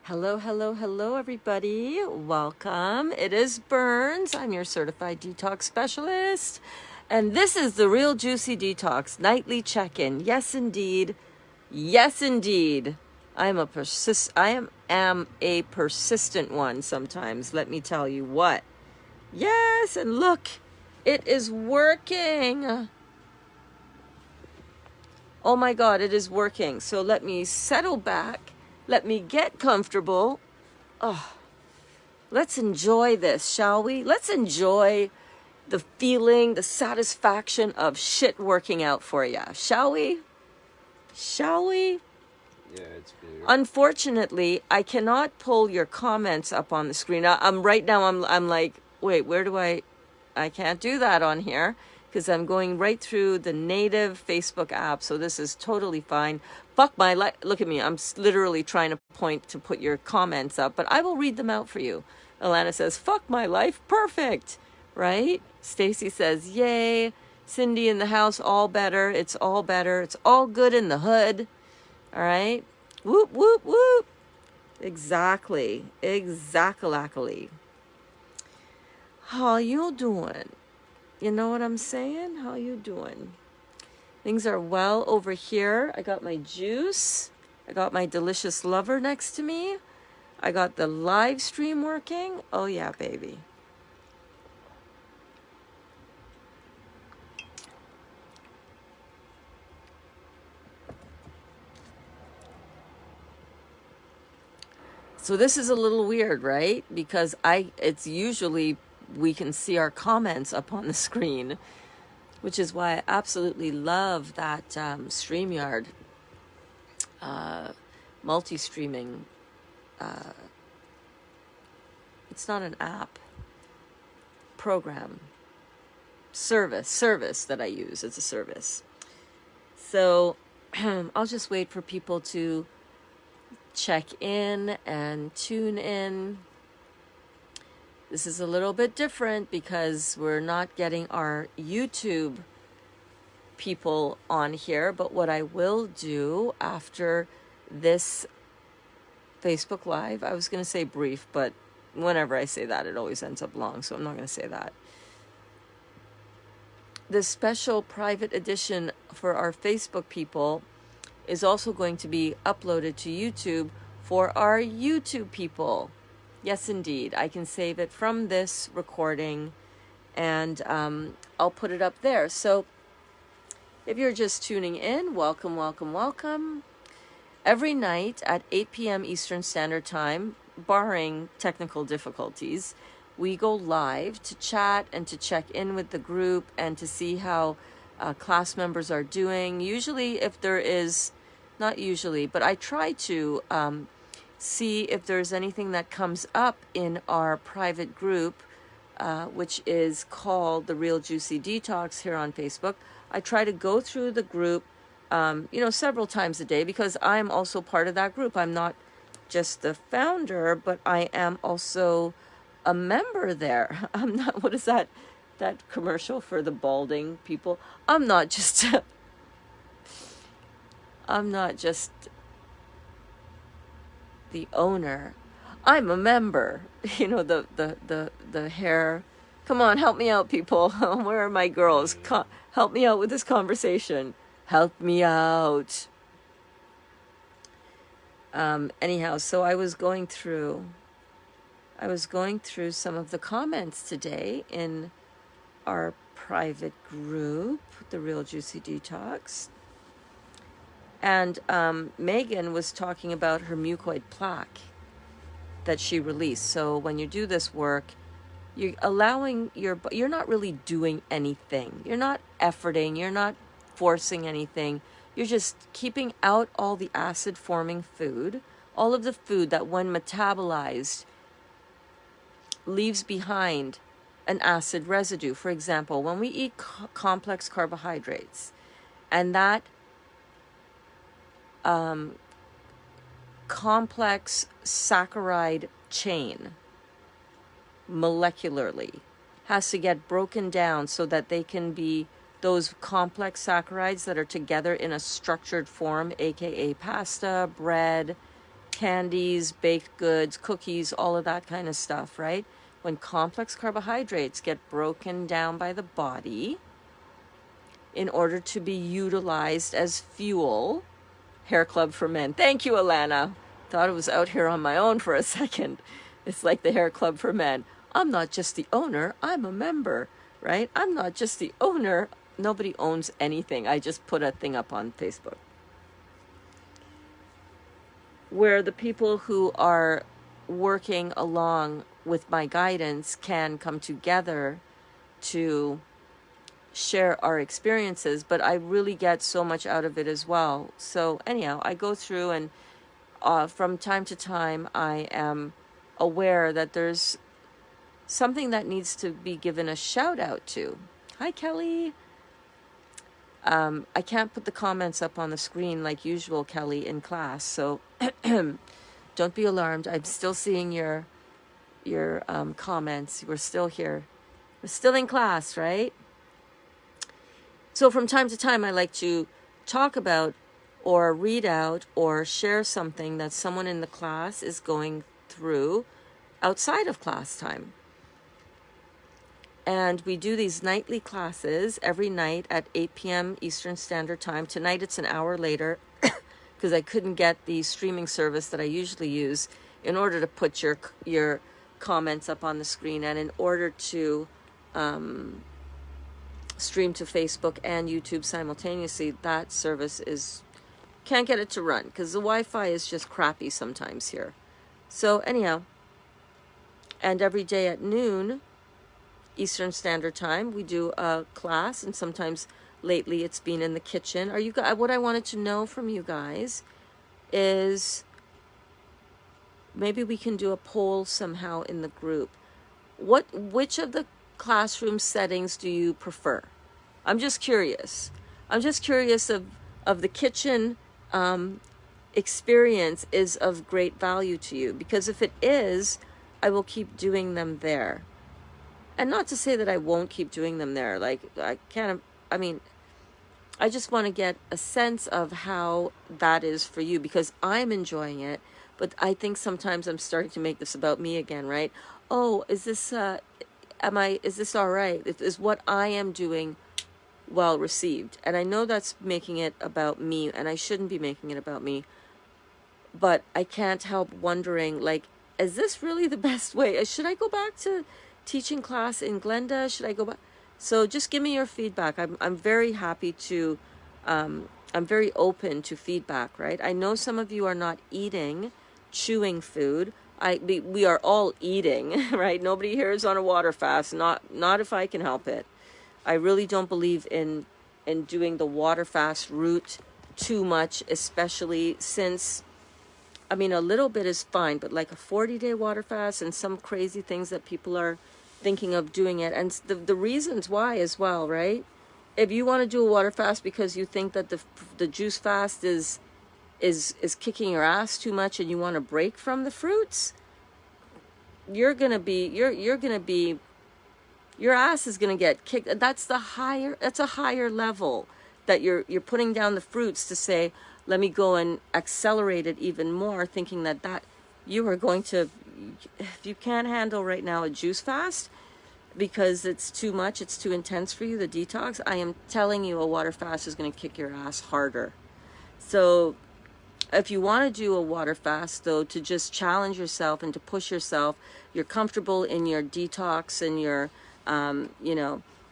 Hello, hello, hello, everybody. Welcome. It is Burns. I'm your certified detox specialist. And this is the Real Juicy Detox nightly check-in. Yes, indeed. Yes, indeed. I am a persistent one sometimes. Let me tell you what. Yes, and look, it is working. Oh my God, it is working. So let me settle back. Let me get comfortable. Oh, let's enjoy this, shall we? Let's enjoy the feeling, the satisfaction of shit working out for you, shall we? Shall we? Yeah, it's weird. Unfortunately, I cannot pull your comments up on the screen. I'm right now. I'm like, wait, where do I can't do that on here because I'm going right through the native Facebook app. So this is totally fine. Fuck my life. Look at me. I'm literally trying to point to put your comments up, but I will read them out for you. Alana says, fuck my life. Perfect. Right? Stacy says, yay. Cindy in the house, all better. It's all better. It's all good in the hood. All right. Whoop, whoop, whoop. Exactly. Exactly. How you doing? You know what I'm saying? How you doing? Things are well over here. I got my juice. I got my delicious lover next to me. I got the live stream working. Oh yeah, baby. So this is a little weird, right? Because it's usually we can see our comments up on the screen, which is why I absolutely love that StreamYard multi-streaming. It's not an app, program, service that I use. It's a service. So I'll just wait for people to check in and tune in. This is a little bit different because we're not getting our YouTube people on here, but what I will do after this Facebook Live, I was going to say brief, but whenever I say that, it always ends up long, so I'm not going to say that. This special private edition for our Facebook people is also going to be uploaded to YouTube for our YouTube people. Yes, indeed. I can save it from this recording and I'll put it up there. So if you're just tuning in, welcome, welcome, welcome. Every night at 8 p.m. Eastern Standard Time, barring technical difficulties, we go live to chat and to check in with the group and to see how class members are doing. Usually, if there is, not usually, but I try to see if there's anything that comes up in our private group, which is called The Real Juicy Detox here on Facebook. I try to go through the group, several times a day because I'm also part of that group. I'm not just the founder, but I am also a member there. I'm not, what is that commercial for the balding people? I'm not just the owner. I'm a member. The hair. Come on, help me out, people. Where are my girls? Help me out with this conversation. Help me out. Anyhow, so I was going through some of the comments today in our private group, The Real Juicy Detox. And Megan was talking about her mucoid plaque that she released. So when you do this work, you're you're not really doing anything. You're not efforting. You're not forcing anything. You're just keeping out all the acid-forming food, all of the food that when metabolized leaves behind an acid residue. For example, when we eat complex carbohydrates, and that complex saccharide chain molecularly has to get broken down so that they can be those complex saccharides that are together in a structured form, aka pasta, bread, candies, baked goods, cookies, all of that kind of stuff, right? When complex carbohydrates get broken down by the body in order to be utilized as fuel. Hair Club for Men. Thank you, Alana. Thought it was out here on my own for a second. It's like the Hair Club for Men. I'm not just the owner, I'm a member, right? I'm not just the owner. Nobody owns anything. I just put a thing up on Facebook. Where the people who are working along with my guidance can come together to share our experiences, but I really get so much out of it as well. So anyhow, I go through and from time to time I am aware that there's something that needs to be given a shout out to. Hi, Kelly. I can't put the comments up on the screen like usual, Kelly, in class, so don't be alarmed. I'm still seeing your comments. We're still here. We're still in class, right? So from time to time, I like to talk about or read out or share something that someone in the class is going through outside of class time. And we do these nightly classes every night at 8 p.m. Eastern Standard Time. Tonight it's an hour later because I couldn't get the streaming service that I usually use in order to put your comments up on the screen, and in order to stream to Facebook and YouTube simultaneously. That service can't get it to run because the Wi-Fi is just crappy sometimes here. So anyhow, and every day at noon Eastern Standard Time we do a class, and sometimes lately it's been in the kitchen. Are you guys, what I wanted to know from you guys is maybe we can do a poll somehow in the group. Which of the classroom settings do you prefer? I'm just curious. I'm just curious of the kitchen experience is of great value to you, because if it is, I will keep doing them there. And not to say that I won't keep doing them there. Like, I just want to get a sense of how that is for you, because I'm enjoying it. But I think sometimes I'm starting to make this about me again, right? Oh, is this all right? Is what I am doing well received? And I know that's making it about me, and I shouldn't be making it about me. But I can't help wondering, like, is this really the best way? Should I go back to teaching class in Glenda? Should I go back? So just give me your feedback. I'm very happy to, I'm very open to feedback, right? I know some of you are not chewing food. We are all eating, right? Nobody here is on a water fast, not if I can help it. I really don't believe in doing the water fast route too much, especially since, a little bit is fine, but like a 40-day water fast and some crazy things that people are thinking of doing it, and the reasons why as well, right? If you want to do a water fast because you think that the juice fast is kicking your ass too much and you want to break from the fruits, your ass is gonna get kicked. That's a higher level that you're putting down the fruits to say, let me go and accelerate it even more, thinking that you are going to, if you can't handle right now a juice fast because it's too much, it's too intense for you, the detox, I am telling you a water fast is going to kick your ass harder. So if you want to do a water fast, though, to just challenge yourself and to push yourself, you're comfortable in your detox and your,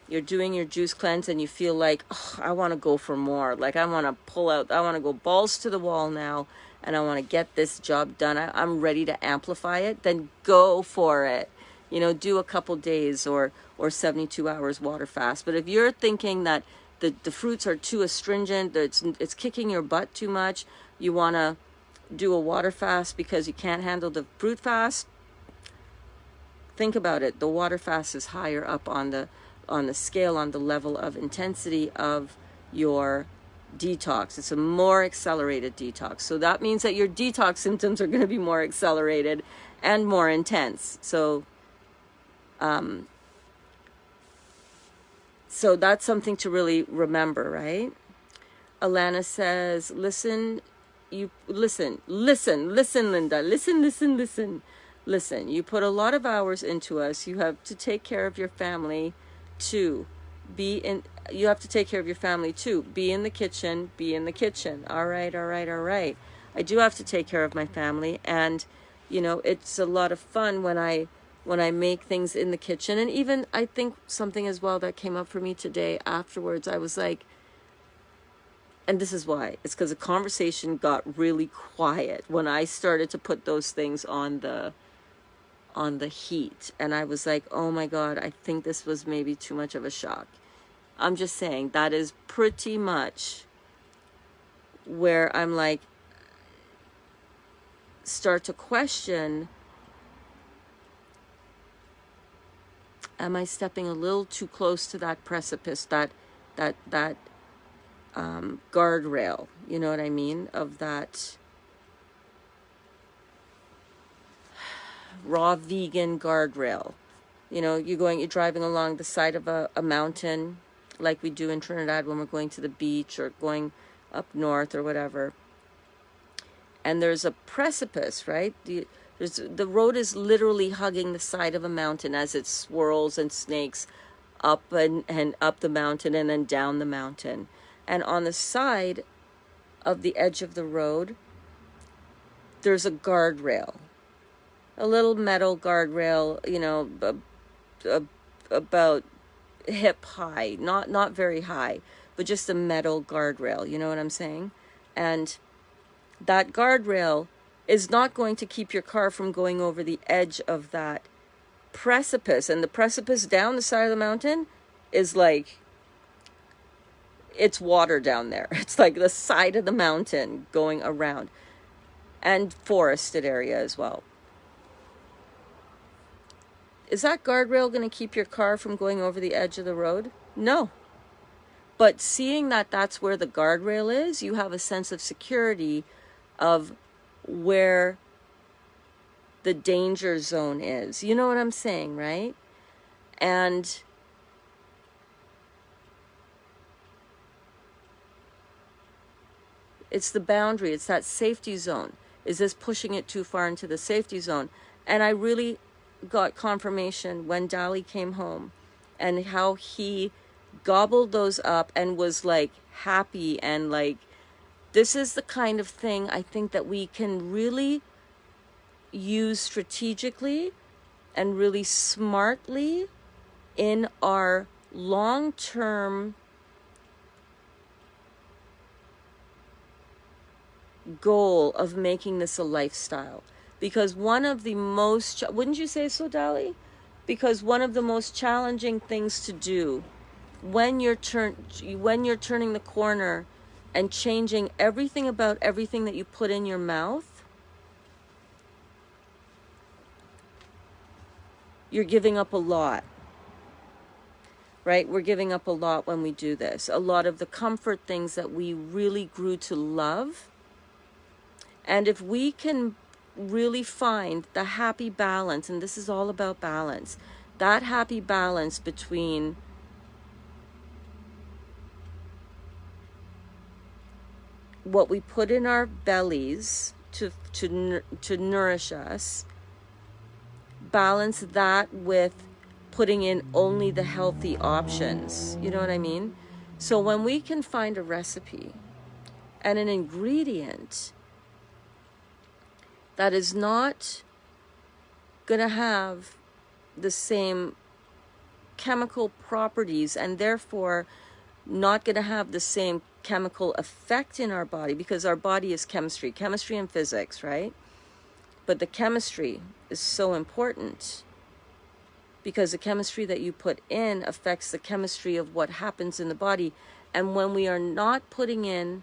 you're doing your juice cleanse and you feel like, oh, I want to go for more. Like, I want to pull out, I want to go balls to the wall now, and I want to get this job done. I'm ready to amplify it. Then go for it. Do a couple days or 72 hours water fast. But if you're thinking that the fruits are too astringent, that it's kicking your butt too much, you want to do a water fast because you can't handle the fruit fast, think about it. The water fast is higher up on the scale, on the level of intensity of your detox. It's a more accelerated detox. So that means that your detox symptoms are going to be more accelerated and more intense. So that's something to really remember, right? Alana says, listen you listen, Linda, listen. You put a lot of hours into us. You have to take care of your family too. You have to take care of your family too. Be in the kitchen. All right. I do have to take care of my family, and it's a lot of fun when I make things in the kitchen. And even I think something as well that came up for me today afterwards, I was like, and this is why, it's because the conversation got really quiet when I started to put those things on the heat, and I was like, oh my God, I think this was maybe too much of a shock. I'm just saying that is pretty much where I'm like, start to question, am I stepping a little too close to that precipice, that guardrail, you know what I mean, of that raw vegan guardrail. You're driving along the side of a mountain, like we do in Trinidad when we're going to the beach or going up north or whatever. And there's a precipice, right? The road is literally hugging the side of a mountain as it swirls and snakes up and up the mountain and then down the mountain. And on the side of the edge of the road, there's a guardrail, a little metal guardrail, about hip high, not very high, but just a metal guardrail, you know what I'm saying? And that guardrail is not going to keep your car from going over the edge of that precipice. And the precipice down the side of the mountain is like, it's water down there. It's like the side of the mountain going around, and forested area as well. Is that guardrail going to keep your car from going over the edge of the road? No. But seeing that that's where the guardrail is, you have a sense of security of where the danger zone is. You know what I'm saying, right? And it's the boundary. It's that safety zone. Is this pushing it too far into the safety zone? And I really got confirmation when Dali came home and how he gobbled those up and was like happy, and like, this is the kind of thing I think that we can really use strategically and really smartly in our long-term goal of making this a lifestyle. Because one of the most, wouldn't you say so, Dali? Because one of the most challenging things to do when you're turning the corner and changing everything about everything that you put in your mouth, you're giving up a lot, right? We're giving up a lot when we do this. A lot of the comfort things that we really grew to love. And if we can really find the happy balance, and this is all about balance, that happy balance between what we put in our bellies to nourish us, balance that with putting in only the healthy options. You know what I mean? So when we can find a recipe and an ingredient that is not going to have the same chemical properties, and therefore not going to have the same chemical effect in our body, because our body is chemistry and physics, right? But the chemistry is so important, because the chemistry that you put in affects the chemistry of what happens in the body. And when we are not putting in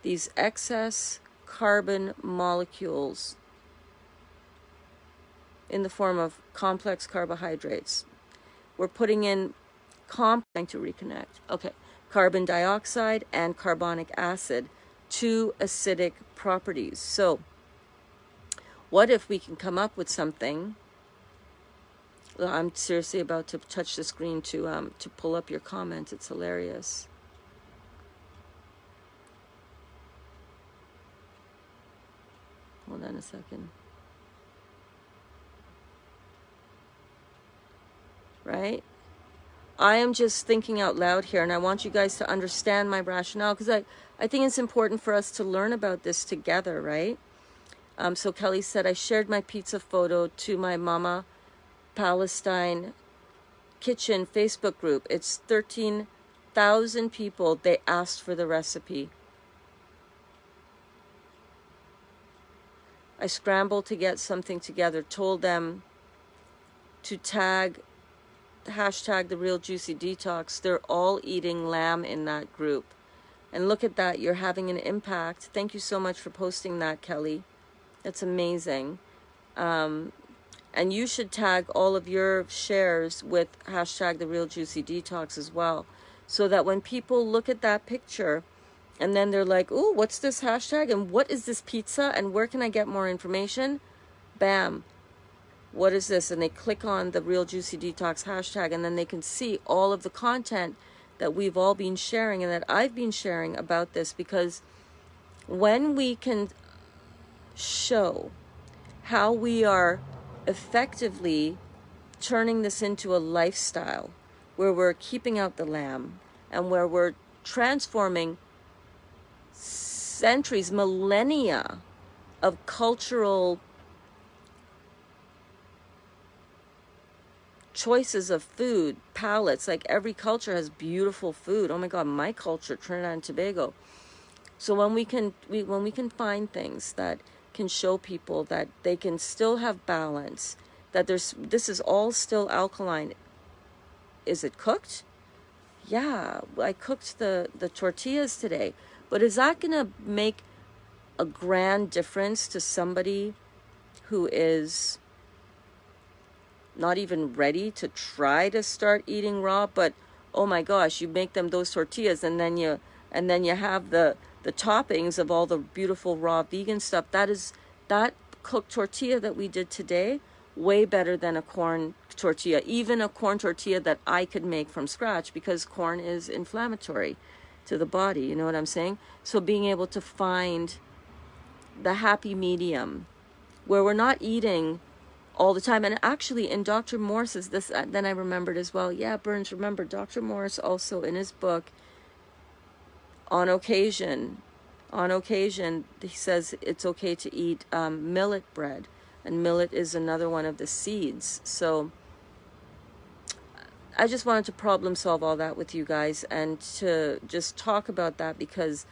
these excess carbon molecules in the form of complex carbohydrates, we're putting in trying to reconnect. Okay, carbon dioxide and carbonic acid, two acidic properties. So what if we can come up with something? I'm seriously about to touch the screen to pull up your comment. It's hilarious. a second. Right? I am just thinking out loud here, and I want you guys to understand my rationale, because I think it's important for us to learn about this together, right? So Kelly said, I shared my pizza photo to my Mama Palestine Kitchen Facebook group. It's 13,000 people. They asked for the recipe. I scrambled to get something together, told them to tag hashtag the real juicy detox. They're all eating lamb in that group. And look at that, you're having an impact. Thank you so much for posting that, Kelly. That's amazing. And you should tag all of your shares with hashtag the real juicy detox as well, so that when people look at that picture and then they're like, ooh, what's this hashtag, and what is this pizza, and where can I get more information? Bam, what is this? And they click on the real juicy detox hashtag, and then they can see all of the content that we've all been sharing and that I've been sharing about this. Because when we can show how we are effectively turning this into a lifestyle, where we're keeping out the lamb and where we're transforming centuries, millennia of cultural choices of food, palettes. Like, every culture has beautiful food. Oh my God, my culture, Trinidad and Tobago. So when we can find things that can show people that they can still have balance, that this is all still alkaline. Is it cooked? Yeah, I cooked the tortillas today. But is that going to make a grand difference to somebody who is not even ready to try to start eating raw? But oh my gosh, you make them those tortillas, and then you have the toppings of all the beautiful raw vegan stuff. That cooked tortilla that we did today, way better than a corn tortilla, even a corn tortilla that I could make from scratch, because corn is inflammatory to the body. You know what I'm saying? So being able to find the happy medium where we're not eating all the time. And actually, in Dr. Morris's, this, then I remembered as well. Yeah, Burns, remember, Dr. Morris also in his book, on occasion, he says it's okay to eat millet bread. And millet is another one of the seeds. So I just wanted to problem solve all that with you guys, and to just talk about that, because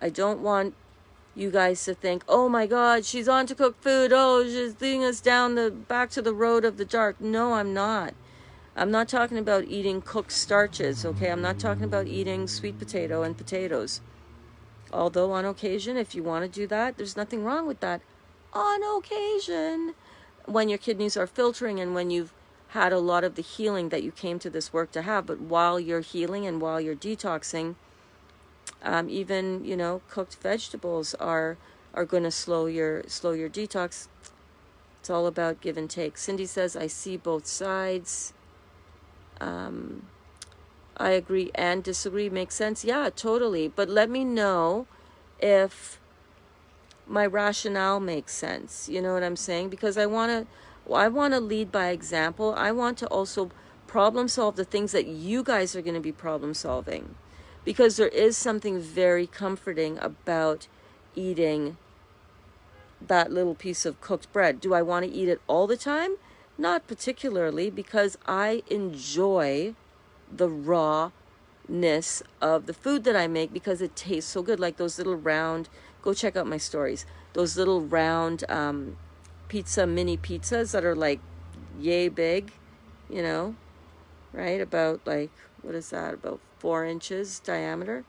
I don't want you guys to think, oh my God, she's on to cook food. Oh, she's leading us back to the road of the dark. No, I'm not. I'm not talking about eating cooked starches, okay? I'm not talking about eating sweet potato and potatoes. Although on occasion, if you want to do that, there's nothing wrong with that. On occasion, when your kidneys are filtering and when you've had a lot of the healing that you came to this work to have. But while you're healing and while you're detoxing, even, cooked vegetables are going to slow your detox. It's all about give and take. Cindy says, I see both sides. I agree and disagree. Makes sense. Yeah, totally. But let me know if my rationale makes sense. You know what I'm saying? Because I want to lead by example. I want to also problem solve the things that you guys are going to be problem solving. Because there is something very comforting about eating that little piece of cooked bread. Do I want to eat it all the time? Not particularly, because I enjoy the rawness of the food that I make, because it tastes so good. Like those little round, go check out my stories, those little round mini pizzas that are like yay big, right? About like, what is that? About 4 inches diameter.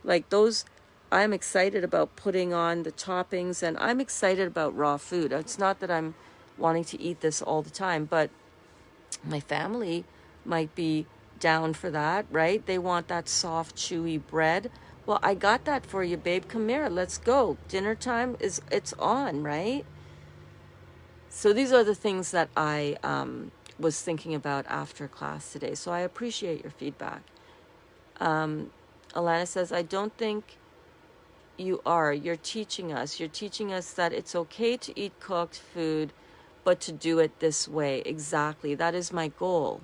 Like those, I'm excited about putting on the toppings, and I'm excited about raw food. It's not that I'm wanting to eat this all the time, but my family might be down for that, right? They want that soft, chewy bread. Well, I got that for you, babe. Come here, let's go. Dinner time it's on, right? So these are the things that I was thinking about after class today. So I appreciate your feedback. Alana says, I don't think You are. You're teaching us. You're teaching us that it's okay to eat cooked food, but to do it this way. Exactly. That is my goal.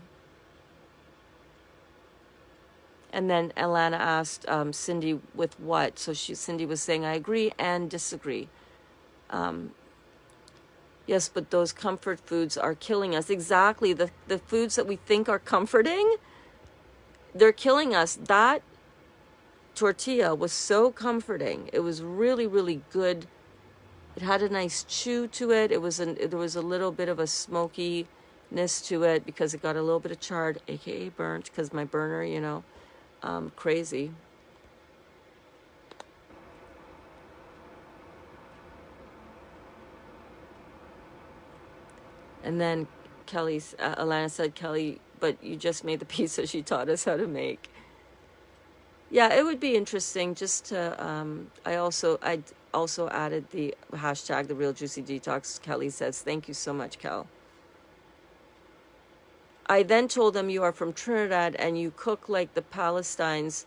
And then Alana asked Cindy with what? So Cindy was saying, I agree and disagree. Yes, but those comfort foods are killing us. Exactly. The foods that we think are comforting, they're killing us. That tortilla was so comforting. It was really, really good. It had a nice chew to it. There was a little bit of a smokiness to it because it got a little bit of charred, aka burnt, because my burner, crazy. And then Alana said, Kelly, but you just made the pizza she taught us how to make. Yeah, it would be interesting just to, I also added the hashtag, the Real Juicy Detox. Kelly says, thank you so much, Kel. I then told them you are from Trinidad and you cook like the Palestinians.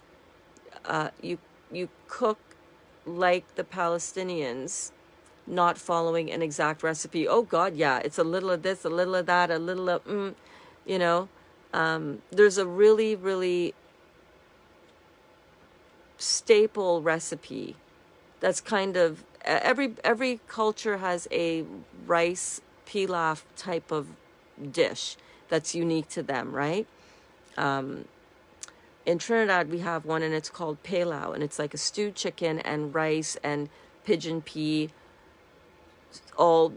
You cook like the Palestinians, not following an exact recipe. Oh God, yeah, it's a little of this, a little of that, a little of, there's a really, really staple recipe that's kind of, every culture has a rice pilaf type of dish that's unique to them, right? In Trinidad we have one and it's called pilau, and it's like a stewed chicken and rice and pigeon pea, all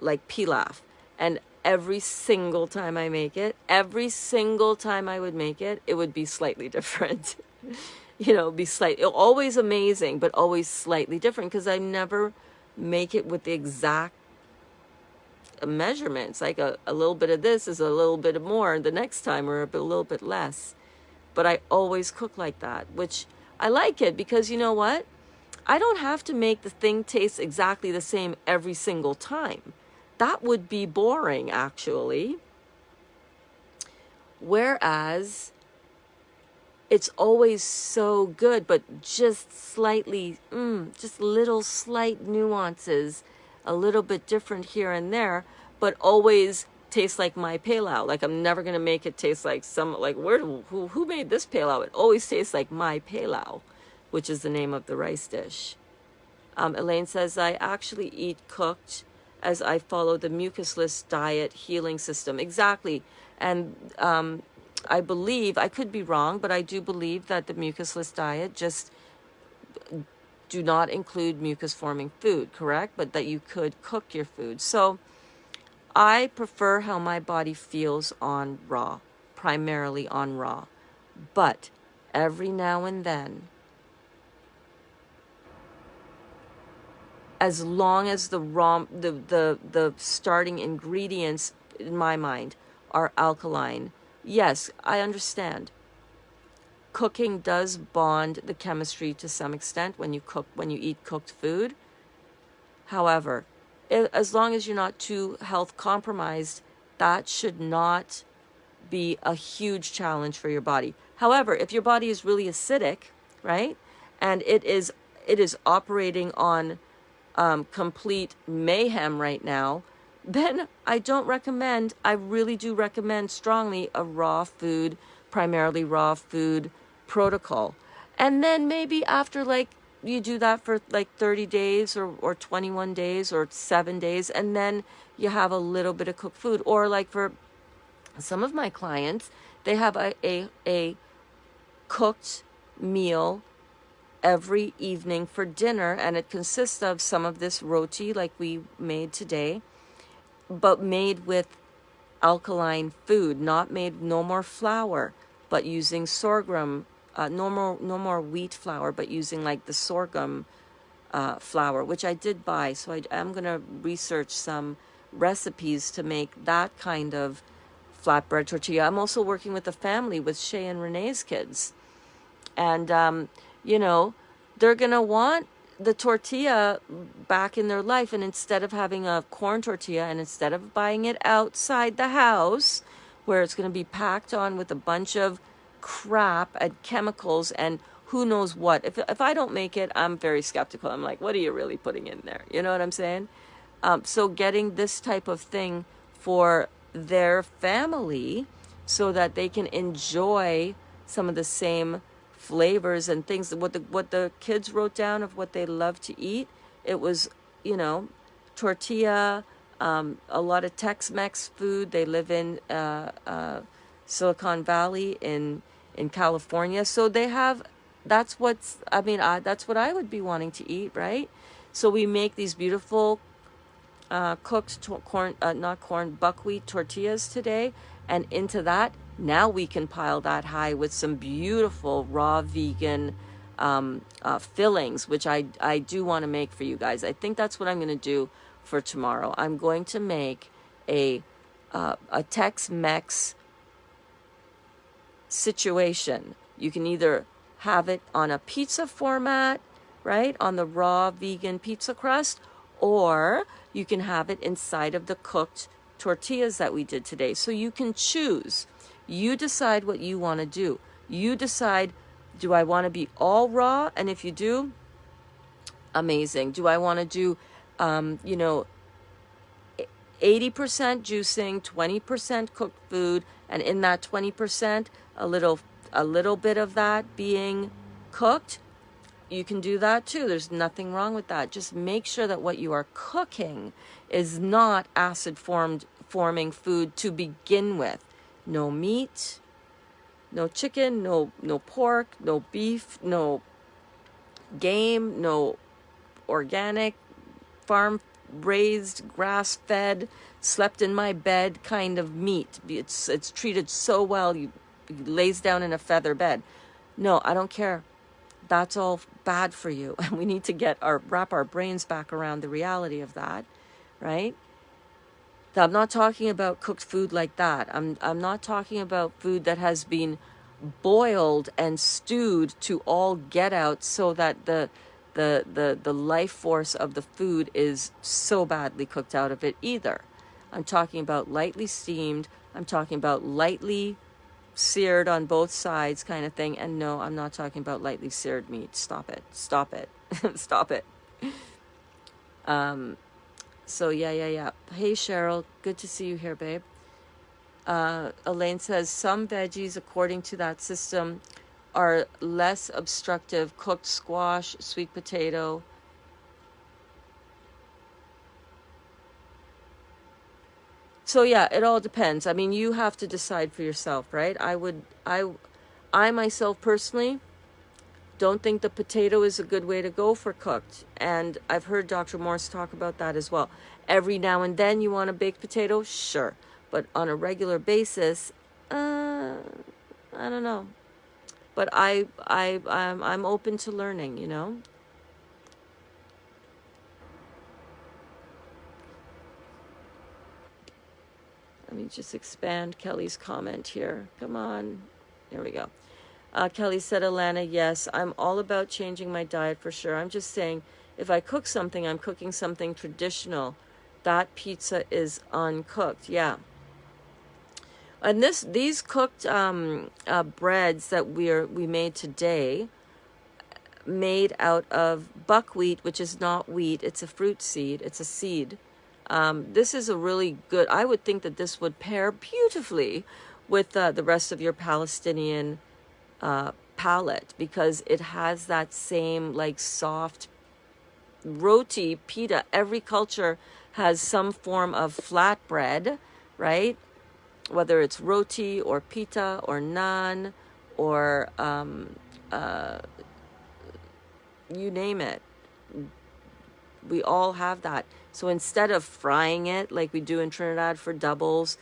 like pilaf. And every single time I make it, every single time I would make it, it would be slightly different. Always amazing, but always slightly different because I never make it with the exact measurements. Like a little bit of this is a little bit more the next time, or a little bit less. But I always cook like that, which I like it because you know what? I don't have to make the thing taste exactly the same every single time. That would be boring, actually. Whereas it's always so good, but just slightly, just little slight nuances, a little bit different here and there, but always tastes like my pilau. Like I'm never gonna make it taste like who made this pilau? It always tastes like my pilau, which is the name of the rice dish. Elaine says, I actually eat cooked as I follow the mucusless diet healing system. Exactly. And I believe, I could be wrong, but I do believe that the mucusless diet just do not include mucus forming food, correct? But that you could cook your food. So I prefer how my body feels on raw, primarily on raw. But every now and then, as long as the starting ingredients in my mind are alkaline, yes, I understand. Cooking does bond the chemistry to some extent when you eat cooked food. However, as long as you're not too health compromised, that should not be a huge challenge for your body. However, if your body is really acidic, right, and it is operating on complete mayhem right now, then I really do recommend strongly a primarily raw food protocol. And then maybe after you do that for 30 days or 21 days or 7 days, and then you have a little bit of cooked food. Or like for some of my clients, they have a cooked meal every evening for dinner, and it consists of some of this roti like we made today, but made with alkaline food, no more flour, but using sorghum, no more wheat flour, but using like the sorghum flour, which I did buy. So I am going to research some recipes to make that kind of flatbread tortilla. I'm also working with a family with Shay and Renee's kids. And, they're going to want the tortilla back in their life. And instead of having a corn tortilla, and instead of buying it outside the house where it's going to be packed on with a bunch of crap and chemicals, and who knows what. If I don't make it, I'm very skeptical. I'm like, what are you really putting in there? You know what I'm saying? So getting this type of thing for their family so that they can enjoy some of the same flavors and things. What the kids wrote down of what they love to eat, it was, you know, tortilla, a lot of Tex-Mex food. They live in Silicon Valley in California, so they have. That's what's. I mean, that's what I would be wanting to eat, right? So we make these beautiful cooked corn, not corn, buckwheat tortillas today, and into that, now we can pile that high with some beautiful raw vegan fillings, which I do want to make for you guys. I think that's what I'm going to do for tomorrow. I'm going to make a Tex-Mex situation. You can either have it on a pizza format, right, on the raw vegan pizza crust, or you can have it inside of the cooked tortillas that we did today. So you can choose. You decide what you want to do. You decide, do I want to be all raw? And if you do, amazing. Do I want to do, 80% juicing, 20% cooked food, and in that 20%, a little bit of that being cooked? You can do that too. There's nothing wrong with that. Just make sure that what you are cooking is not acid forming food to begin with. No meat, no chicken, no pork, no beef, no game, no organic, farm raised, grass fed, slept in my bed kind of meat. It's treated so well. You lays down in a feather bed. No, I don't care. That's all bad for you. And we need to wrap our brains back around the reality of that, right? I'm not talking about cooked food like that. I'm not talking about food that has been boiled and stewed to all get out so that the life force of the food is so badly cooked out of it either. I'm talking about lightly steamed. I'm talking about lightly seared on both sides kind of thing. And no, I'm not talking about lightly seared meat. Stop it. Stop it. Stop it. So yeah. Hey, Cheryl. Good to see you here, babe. Elaine says some veggies, according to that system, are less obstructive. Cooked squash, sweet potato. So yeah, it all depends. I mean, you have to decide for yourself, right? I myself personally don't think the potato is a good way to go for cooked. And I've heard Dr. Morse talk about that as well. Every now and then you want a baked potato? Sure. But on a regular basis, I don't know. But I'm open to learning, you know? Let me just expand Kelly's comment here. Come on. There we go. Kelly said, Alana, yes, I'm all about changing my diet for sure. I'm just saying, if I cook something, I'm cooking something traditional. That pizza is uncooked. Yeah. And these cooked breads that we made today, made out of buckwheat, which is not wheat. It's a fruit seed. It's a seed. This is a really good, I would think that this would pair beautifully with the rest of your Palestinian palette, because it has that same like soft roti, pita. Every culture has some form of flatbread, right? Whether it's roti or pita or naan or you name it. We all have that. So instead of frying it like we do in Trinidad for doubles,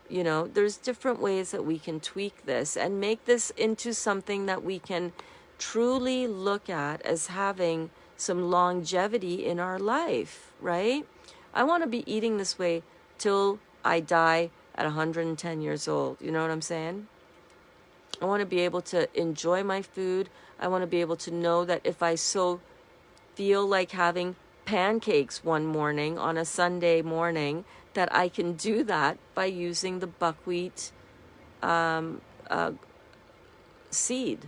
you know, there's different ways that we can tweak this and make this into something that we can truly look at as having some longevity in our life, right? I want to be eating this way till I die at 110 years old. You know what I'm saying? I want to be able to enjoy my food. I want to be able to know that if I so feel like having pancakes one morning on a Sunday morning, that I can do that by using the buckwheat seed.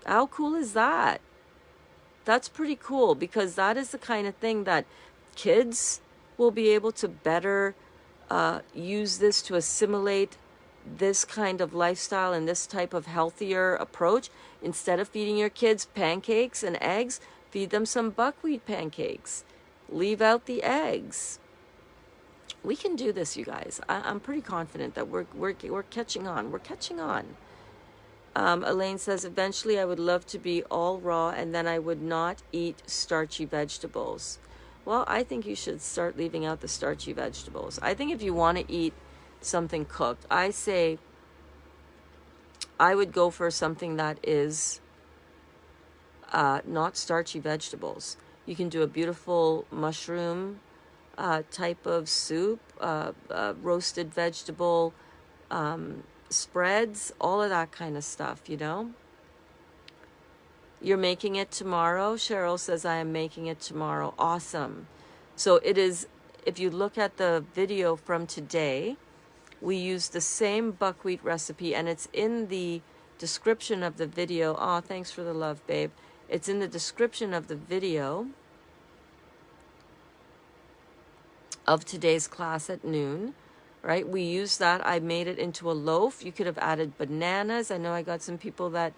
How cool is that? That's pretty cool, because that is the kind of thing that kids will be able to better use this to assimilate this kind of lifestyle and this type of healthier approach. Instead of feeding your kids pancakes and eggs, feed them some buckwheat pancakes. Leave out the eggs. We can do this, you guys. I'm pretty confident that we're catching on. We're catching on. Elaine says, eventually I would love to be all raw, and then I would not eat starchy vegetables. Well, I think you should start leaving out the starchy vegetables. I think if you want to eat something cooked, I say I would go for something that is not starchy vegetables. You can do a beautiful mushroom type of soup, roasted vegetable spreads, all of that kind of stuff, you know. You're making it tomorrow? Cheryl says, I am making it tomorrow. Awesome. So it is, if you look at the video from today, we use the same buckwheat recipe, and it's in the description of the video. Oh, thanks for the love, babe. It's in the description of the video of today's class at noon, right? We use that. I made it into a loaf. You could have added bananas. I know I got some people that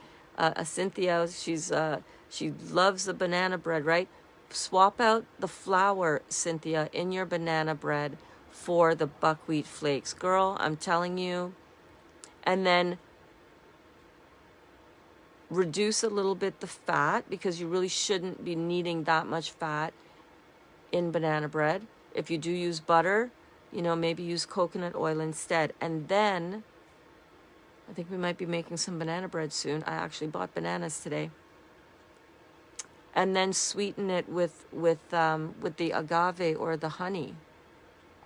Cynthia, she loves the banana bread, right? Swap out the flour, Cynthia, in your banana bread for the buckwheat flakes. Girl, I'm telling you. And then reduce a little bit the fat, because you really shouldn't be needing that much fat in banana bread. If you do use butter, you know, maybe use coconut oil instead. And then I think we might be making some banana bread soon. I actually bought bananas today. And then sweeten it with the agave or the honey.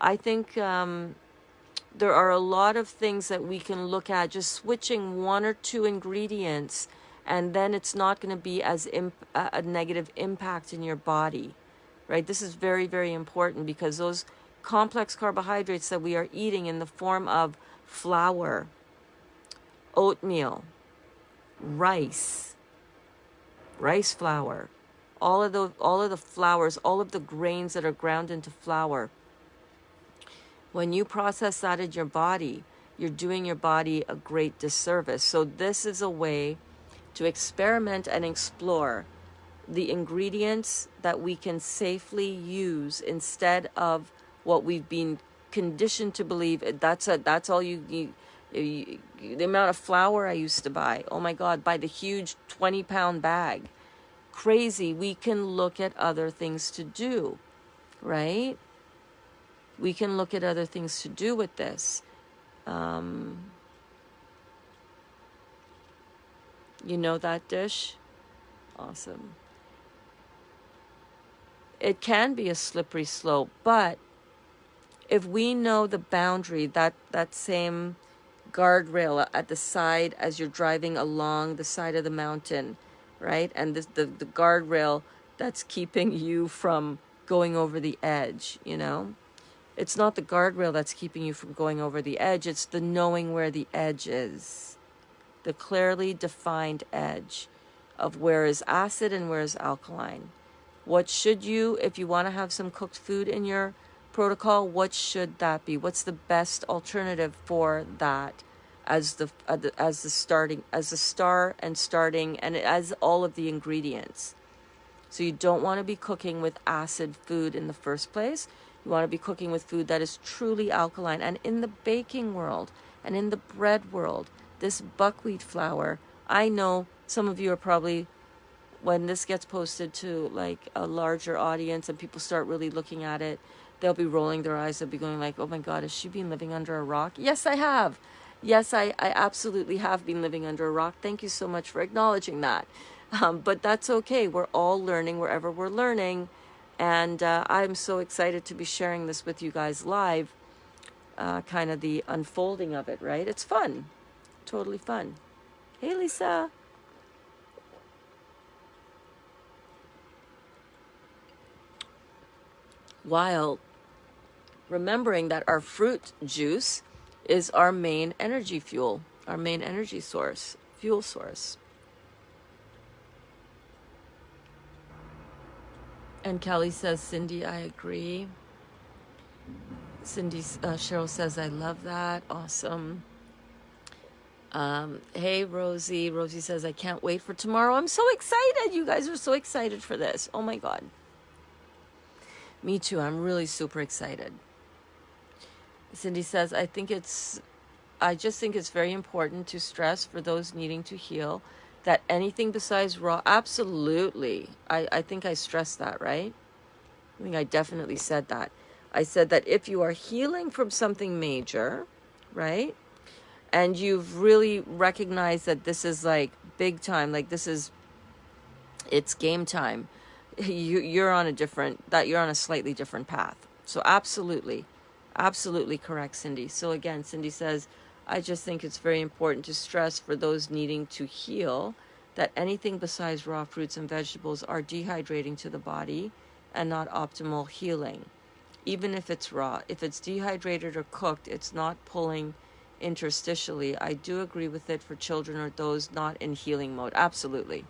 I think there are a lot of things that we can look at, just switching one or two ingredients, and then it's not going to be as a negative impact in your body, right? This is very, very important, because those complex carbohydrates that we are eating in the form of flour, oatmeal, rice flour, all of the flours, all of the grains that are ground into flour. When you process that in your body, you're doing your body a great disservice. So this is a way to experiment and explore the ingredients that we can safely use, instead of what we've been conditioned to believe. That's all you the amount of flour I used to buy. Oh my God, buy the huge 20-pound bag. Crazy. We can look at other things to do, right? We can look at other things to do with this. You know that dish? Awesome. It can be a slippery slope, but if we know the boundary, that same guardrail at the side as you're driving along the side of the mountain, right? And the guardrail that's keeping you from going over the edge, you know? It's not the guardrail that's keeping you from going over the edge. It's the knowing where the edge is. The clearly defined edge of where is acid and where is alkaline. What should you, if you want to have some cooked food in your protocol, what should that be? What's the best alternative for that as the star and starting and as all of the ingredients? So you don't want to be cooking with acid food in the first place. You want to be cooking with food that is truly alkaline. And in the baking world and in the bread world, this buckwheat flour, I know some of you are probably, when this gets posted to like a larger audience and people start really looking at it, they'll be rolling their eyes. They'll be going like, oh my God, has she been living under a rock? Yes, I have. Yes, I absolutely have been living under a rock. Thank you so much for acknowledging that. But that's okay. We're all learning wherever we're learning. And I'm so excited to be sharing this with you guys live, kind of the unfolding of it, right? It's fun. Totally fun. Hey, Lisa. While remembering that our fruit juice is our main energy fuel, our main energy source, fuel source. And Kelly says, Cindy, I agree. Cheryl says, I love that. Awesome. Hey, Rosie. Rosie says, I can't wait for tomorrow. I'm so excited. You guys are so excited for this. Oh my God. Me too. I'm really super excited. Cindy says, I just think it's very important to stress for those needing to heal that anything besides raw, absolutely. I think I stressed that, right? I think I definitely said that. I said that if you are healing from something major, right? And you've really recognized that this is like big time, like it's game time. You're on a slightly different path. So absolutely correct, Cindy. So again, Cindy says, I just think it's very important to stress for those needing to heal that anything besides raw fruits and vegetables are dehydrating to the body and not optimal healing. Even if it's raw, if it's dehydrated or cooked, it's not pulling interstitially. I do agree with it for children or those not in healing mode. Absolutely.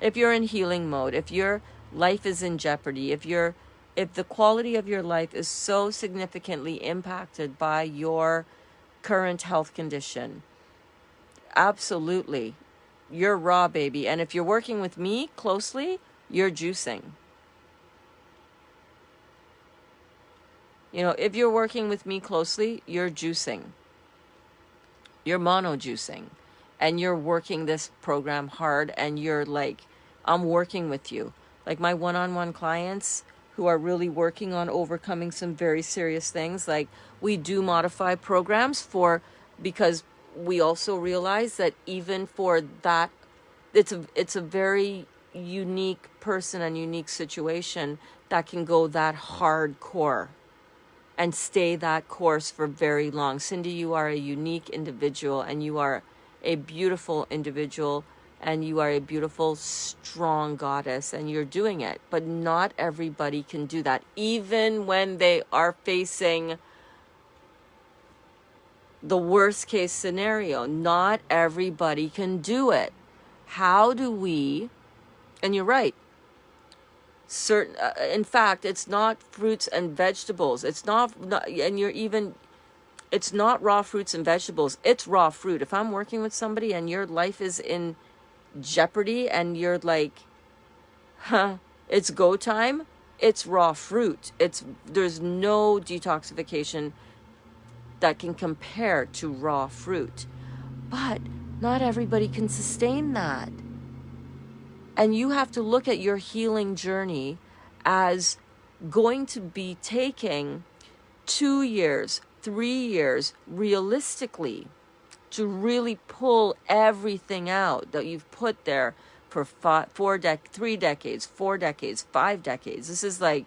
If you're in healing mode, if your life is in jeopardy, if the quality of your life is so significantly impacted by your current health condition, absolutely, you're raw, baby. And if you're working with me closely, you're juicing. You know, if you're working with me closely, you're juicing. You're mono juicing. And you're working this program hard, and you're like, I'm working with you. Like my one-on-one clients who are really working on overcoming some very serious things, like we do modify programs because we also realize that even for that, it's a very unique person and unique situation that can go that hardcore and stay that course for very long. Cindy, you are a unique individual, and you are a beautiful individual, and you are a beautiful, strong goddess, and you're doing it. But not everybody can do that, even when they are facing the worst case scenario. Not everybody can do it. How do we, and you're right, in fact, it's not fruits and vegetables. It's not raw fruits and vegetables. It's raw fruit. If I'm working with somebody and your life is in jeopardy and you're like, it's go time, it's raw fruit. There's no detoxification that can compare to raw fruit. But not everybody can sustain that. And you have to look at your healing journey as going to be taking 2 years, 3 years, realistically, to really pull everything out that you've put there for 3 decades, 4 decades, 5 decades. This is like,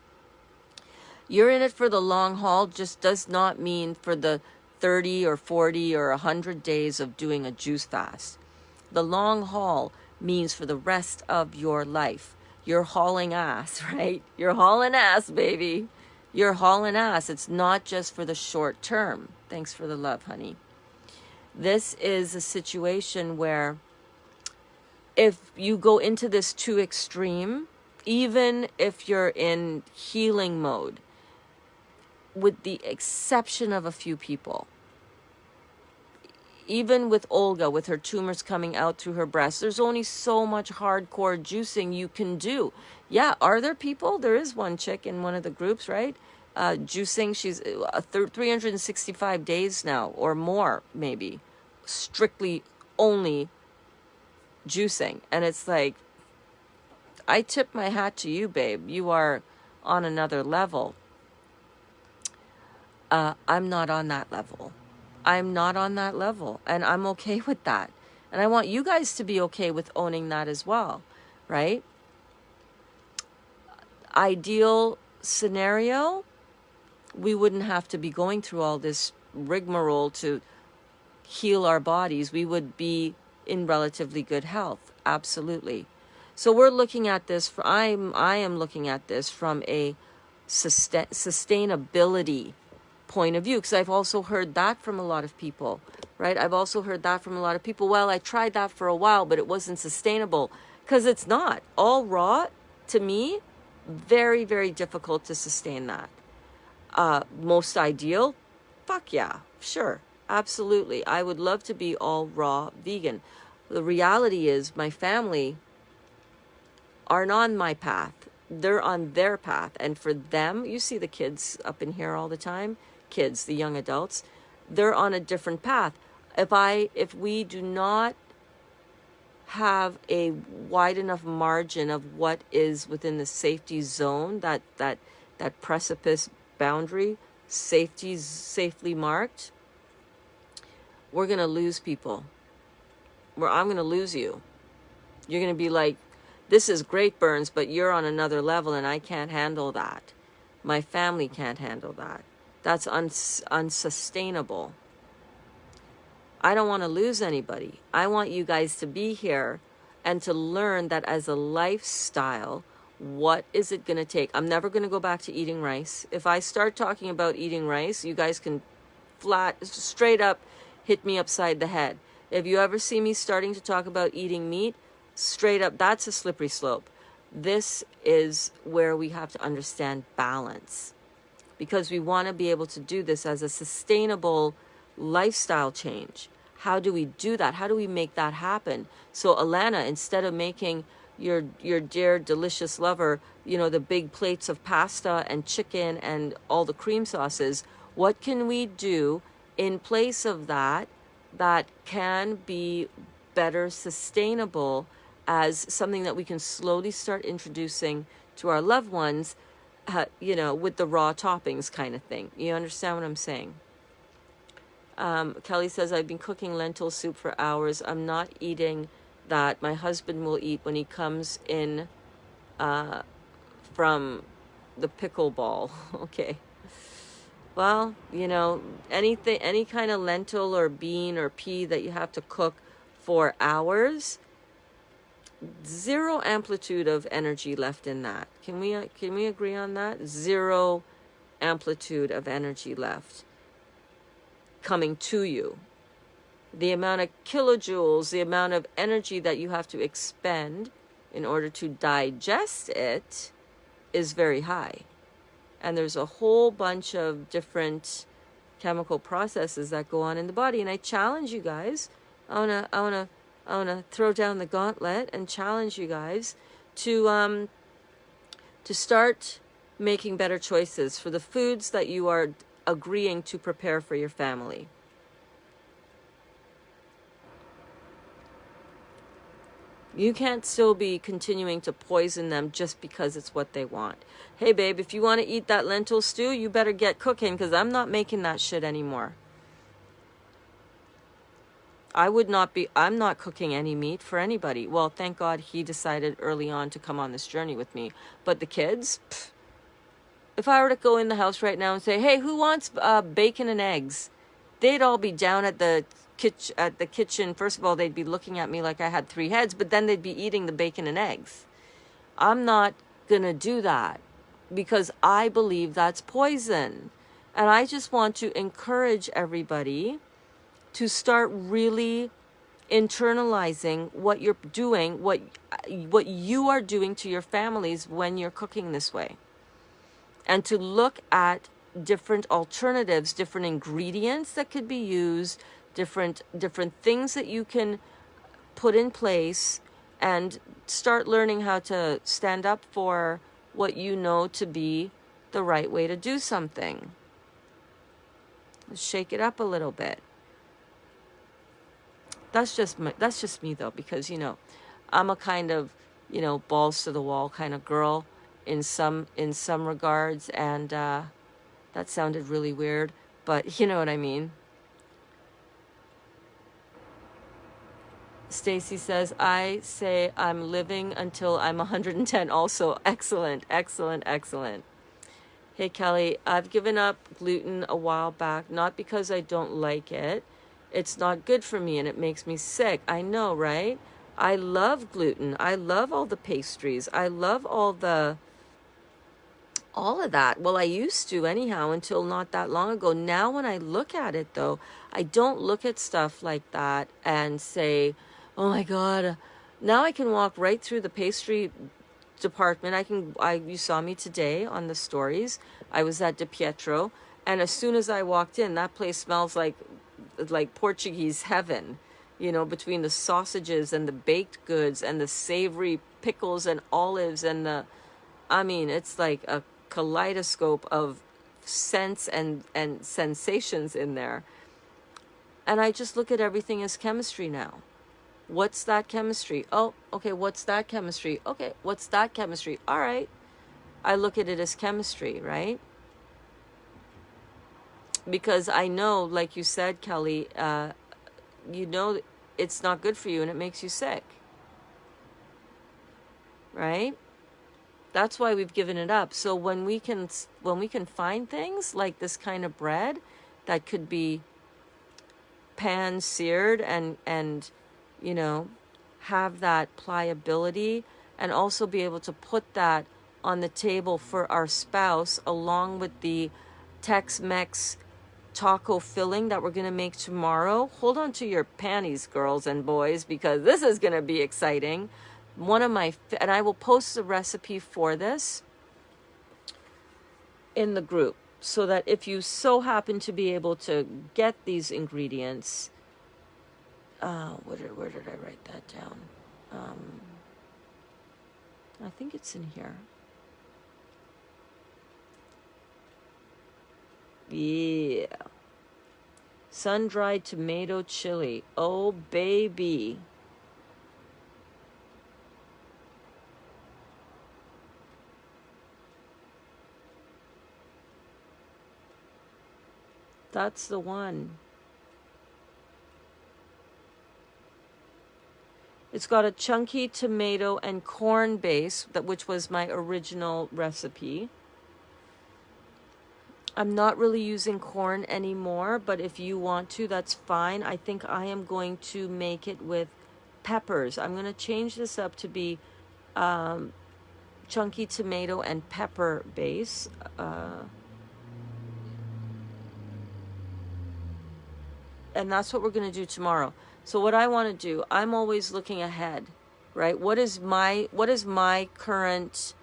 you're in it for the long haul. Just does not mean for the 30 or 40 or 100 days of doing a juice fast. The long haul means for the rest of your life. You're hauling ass, right? You're hauling ass, baby. You're hauling ass. It's not just for the short term. Thanks for the love, honey. This is a situation where if you go into this too extreme, even if you're in healing mode, with the exception of a few people, even with Olga, with her tumors coming out through her breast, there's only so much hardcore juicing you can do. Yeah, are there people? There is one chick in one of the groups, right? Juicing, she's 365 days now, or more, maybe, strictly only juicing. And it's like, I tip my hat to you, babe. You are on another level. I'm not on that level. I'm not on that level, and I'm okay with that. And I want you guys to be okay with owning that as well, right? Ideal scenario, we wouldn't have to be going through all this rigmarole to heal our bodies. We would be in relatively good health. Absolutely. So we're looking at this, I am looking at this from a sustainability point of view, because I've also heard that from a lot of people, right? I've also heard that from a lot of people. Well, I tried that for a while, but it wasn't sustainable, because it's not. All raw, to me, Very, very difficult to sustain that. Most ideal? Fuck yeah, sure, absolutely. I would love to be all raw vegan. The reality is my family aren't on my path. They're on their path. And for them, you see the kids up in here all the time, kids, the young adults, they're on a different path. If we do not have a wide enough margin of what is within the safety zone, that precipice boundary, safely marked, we're going to lose people. I'm going to lose you. You're going to be like, this is great, Burns, but you're on another level and I can't handle that. My family can't handle that. That's unsustainable. I don't want to lose anybody. I want you guys to be here and to learn that as a lifestyle, what is it going to take? I'm never going to go back to eating rice. If I start talking about eating rice, you guys can straight up hit me upside the head. If you ever see me starting to talk about eating meat, straight up, that's a slippery slope. This is where we have to understand balance, because we want to be able to do this as a sustainable lifestyle change. How do we do that? How do we make that happen? So Alana, instead of making your dear delicious lover, the big plates of pasta and chicken and all the cream sauces, what can we do in place of that can be better sustainable as something that we can slowly start introducing to our loved ones, with the raw toppings kind of thing. You understand what I'm saying? Kelly says, I've been cooking lentil soup for hours. I'm not eating that. My husband will eat when he comes in from the pickleball. Okay. Well, any kind of lentil or bean or pea that you have to cook for hours, zero amplitude of energy left in that. Can we agree on that? Zero amplitude of energy left coming to you. The amount of kilojoules, the amount of energy that you have to expend in order to digest it is very high. And there's a whole bunch of different chemical processes that go on in the body. And I challenge you guys, I wanna throw down the gauntlet and challenge you guys to start making better choices for the foods that you are agreeing to prepare for your family. You can't still be continuing to poison them just because it's what they want. Hey babe, if you want to eat that lentil stew, you better get cooking, because I'm not making that shit anymore. I'm not cooking any meat for anybody. Well, thank God he decided early on to come on this journey with me. But the kids, if I were to go in the house right now and say, hey, who wants bacon and eggs? They'd all be down at the kitchen. First of all, they'd be looking at me like I had 3 heads, but then they'd be eating the bacon and eggs. I'm not going to do that, because I believe that's poison. And I just want to encourage everybody to start really internalizing what you're doing, what you are doing to your families when you're cooking this way. And to look at different alternatives, different ingredients that could be used, different things that you can put in place, and start learning how to stand up for what you know to be the right way to do something. Shake it up a little bit. That's just me though, because I'm a kind of balls to the wall kind of girl in some regards, and that sounded really weird, but you know what I mean. Stacy says, I say I'm living until I'm 110 also. Excellent. Hey Kelly, I've given up gluten a while back, not because I don't like it. It's not good for me and it makes me sick. I know, right? I love gluten. I love all the pastries. I love all of that. Well, I used to anyhow until not that long ago. Now when I look at it though, I don't look at stuff like that and say, oh my God, now I can walk right through the pastry department. You saw me today on the stories. I was at De Pietro, and as soon as I walked in, that place smells like Portuguese heaven, between the sausages and the baked goods and the savory pickles and olives and it's like a kaleidoscope of scents and sensations in there. And I just look at everything as chemistry now. What's that chemistry? Oh, okay, what's that chemistry? Okay, what's that chemistry? All right. I look at it as chemistry, right? Because I know, like you said, Kelly, it's not good for you and it makes you sick. Right? That's why we've given it up. So when we can find things like this kind of bread that could be pan seared and have that pliability, and also be able to put that on the table for our spouse along with the Tex-Mex taco filling that we're going to make tomorrow. Hold on to your panties, girls and boys, because this is going to be exciting. And I will post the recipe for this in the group, so that if you so happen to be able to get these ingredients, where did I write that down? I think it's in here. Yeah. Sun-dried tomato chili. Oh, baby. That's the one. It's got a chunky tomato and corn base, which was my original recipe. I'm not really using corn anymore, but if you want to, that's fine. I think I am going to make it with peppers. I'm going to change this up to be chunky tomato and pepper base. And that's what we're going to do tomorrow. So what I want to do, I'm always looking ahead, right? What is my current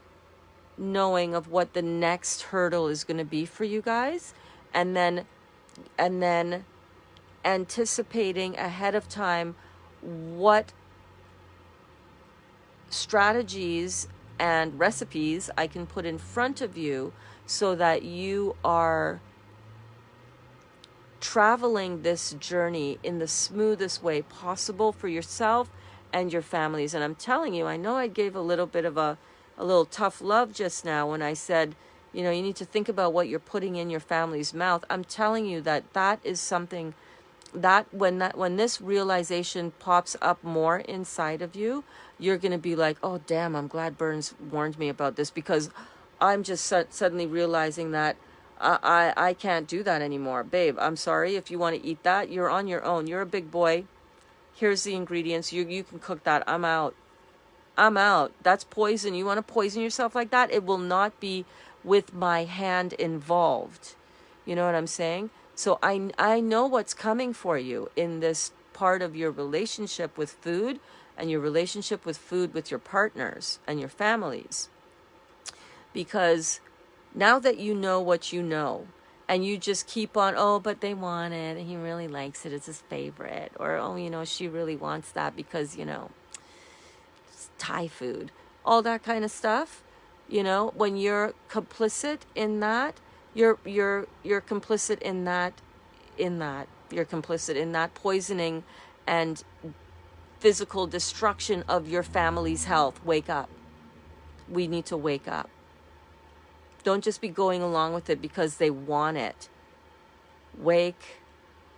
knowing of what the next hurdle is going to be for you guys, and then anticipating ahead of time what strategies and recipes I can put in front of you so that you are traveling this journey in the smoothest way possible for yourself and your families. And I'm telling you, I know I gave a little bit of a little tough love just now when I said, you need to think about what you're putting in your family's mouth. I'm telling you that is something that when this realization pops up more inside of you, you're going to be like, oh, damn, I'm glad Burns warned me about this, because I'm just suddenly realizing that I can't do that anymore. Babe, I'm sorry. If you want to eat that, you're on your own. You're a big boy. Here's the ingredients. You can cook that. I'm out. That's poison. You want to poison yourself like that? It will not be with my hand involved. You know what I'm saying? So I know what's coming for you in this part of your relationship with food, and your relationship with food with your partners and your families. Because now that you know what you know, and you just keep on, oh, but they want it, and he really likes it, it's his favorite, or, oh, she really wants that because, it's Thai food, all that kind of stuff, when you're complicit in that, you're complicit in that, you're complicit in that poisoning and physical destruction of your family's health. Wake up. We need to wake up. Don't just be going along with it because they want it. Wake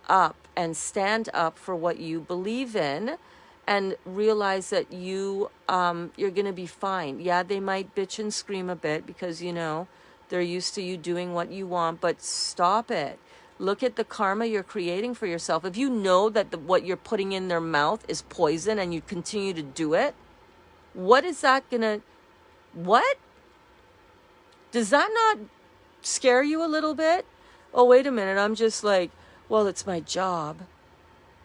up and stand up for what you believe in, and realize that you're going to be fine. Yeah, they might bitch and scream a bit because, they're used to you doing what you want, but stop it. Look at the karma you're creating for yourself. If you know that what you're putting in their mouth is poison and you continue to do it, what is that going to... What? Does that not scare you a little bit? Oh, wait a minute. I'm just like, well, it's my job.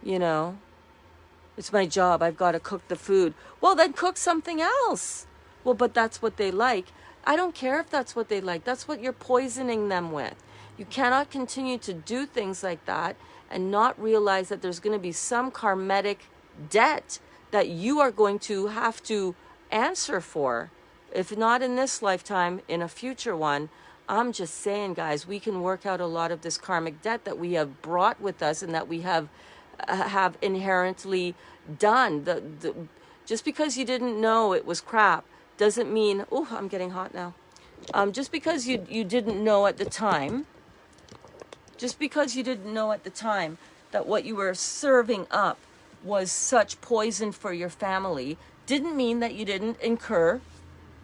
It's my job. I've got to cook the food. Well, then cook something else. Well, but that's what they like. I don't care if that's what they like. That's what you're poisoning them with. You cannot continue to do things like that and not realize that there's going to be some karmic debt that you are going to have to answer for. If not in this lifetime, in a future one. I'm just saying, guys, we can work out a lot of this karmic debt that we have brought with us and that we have inherently done. Just because you didn't know it was crap doesn't mean, oh, I'm getting hot now. Just because you didn't know at the time, that what you were serving up was such poison for your family, didn't mean that you didn't incur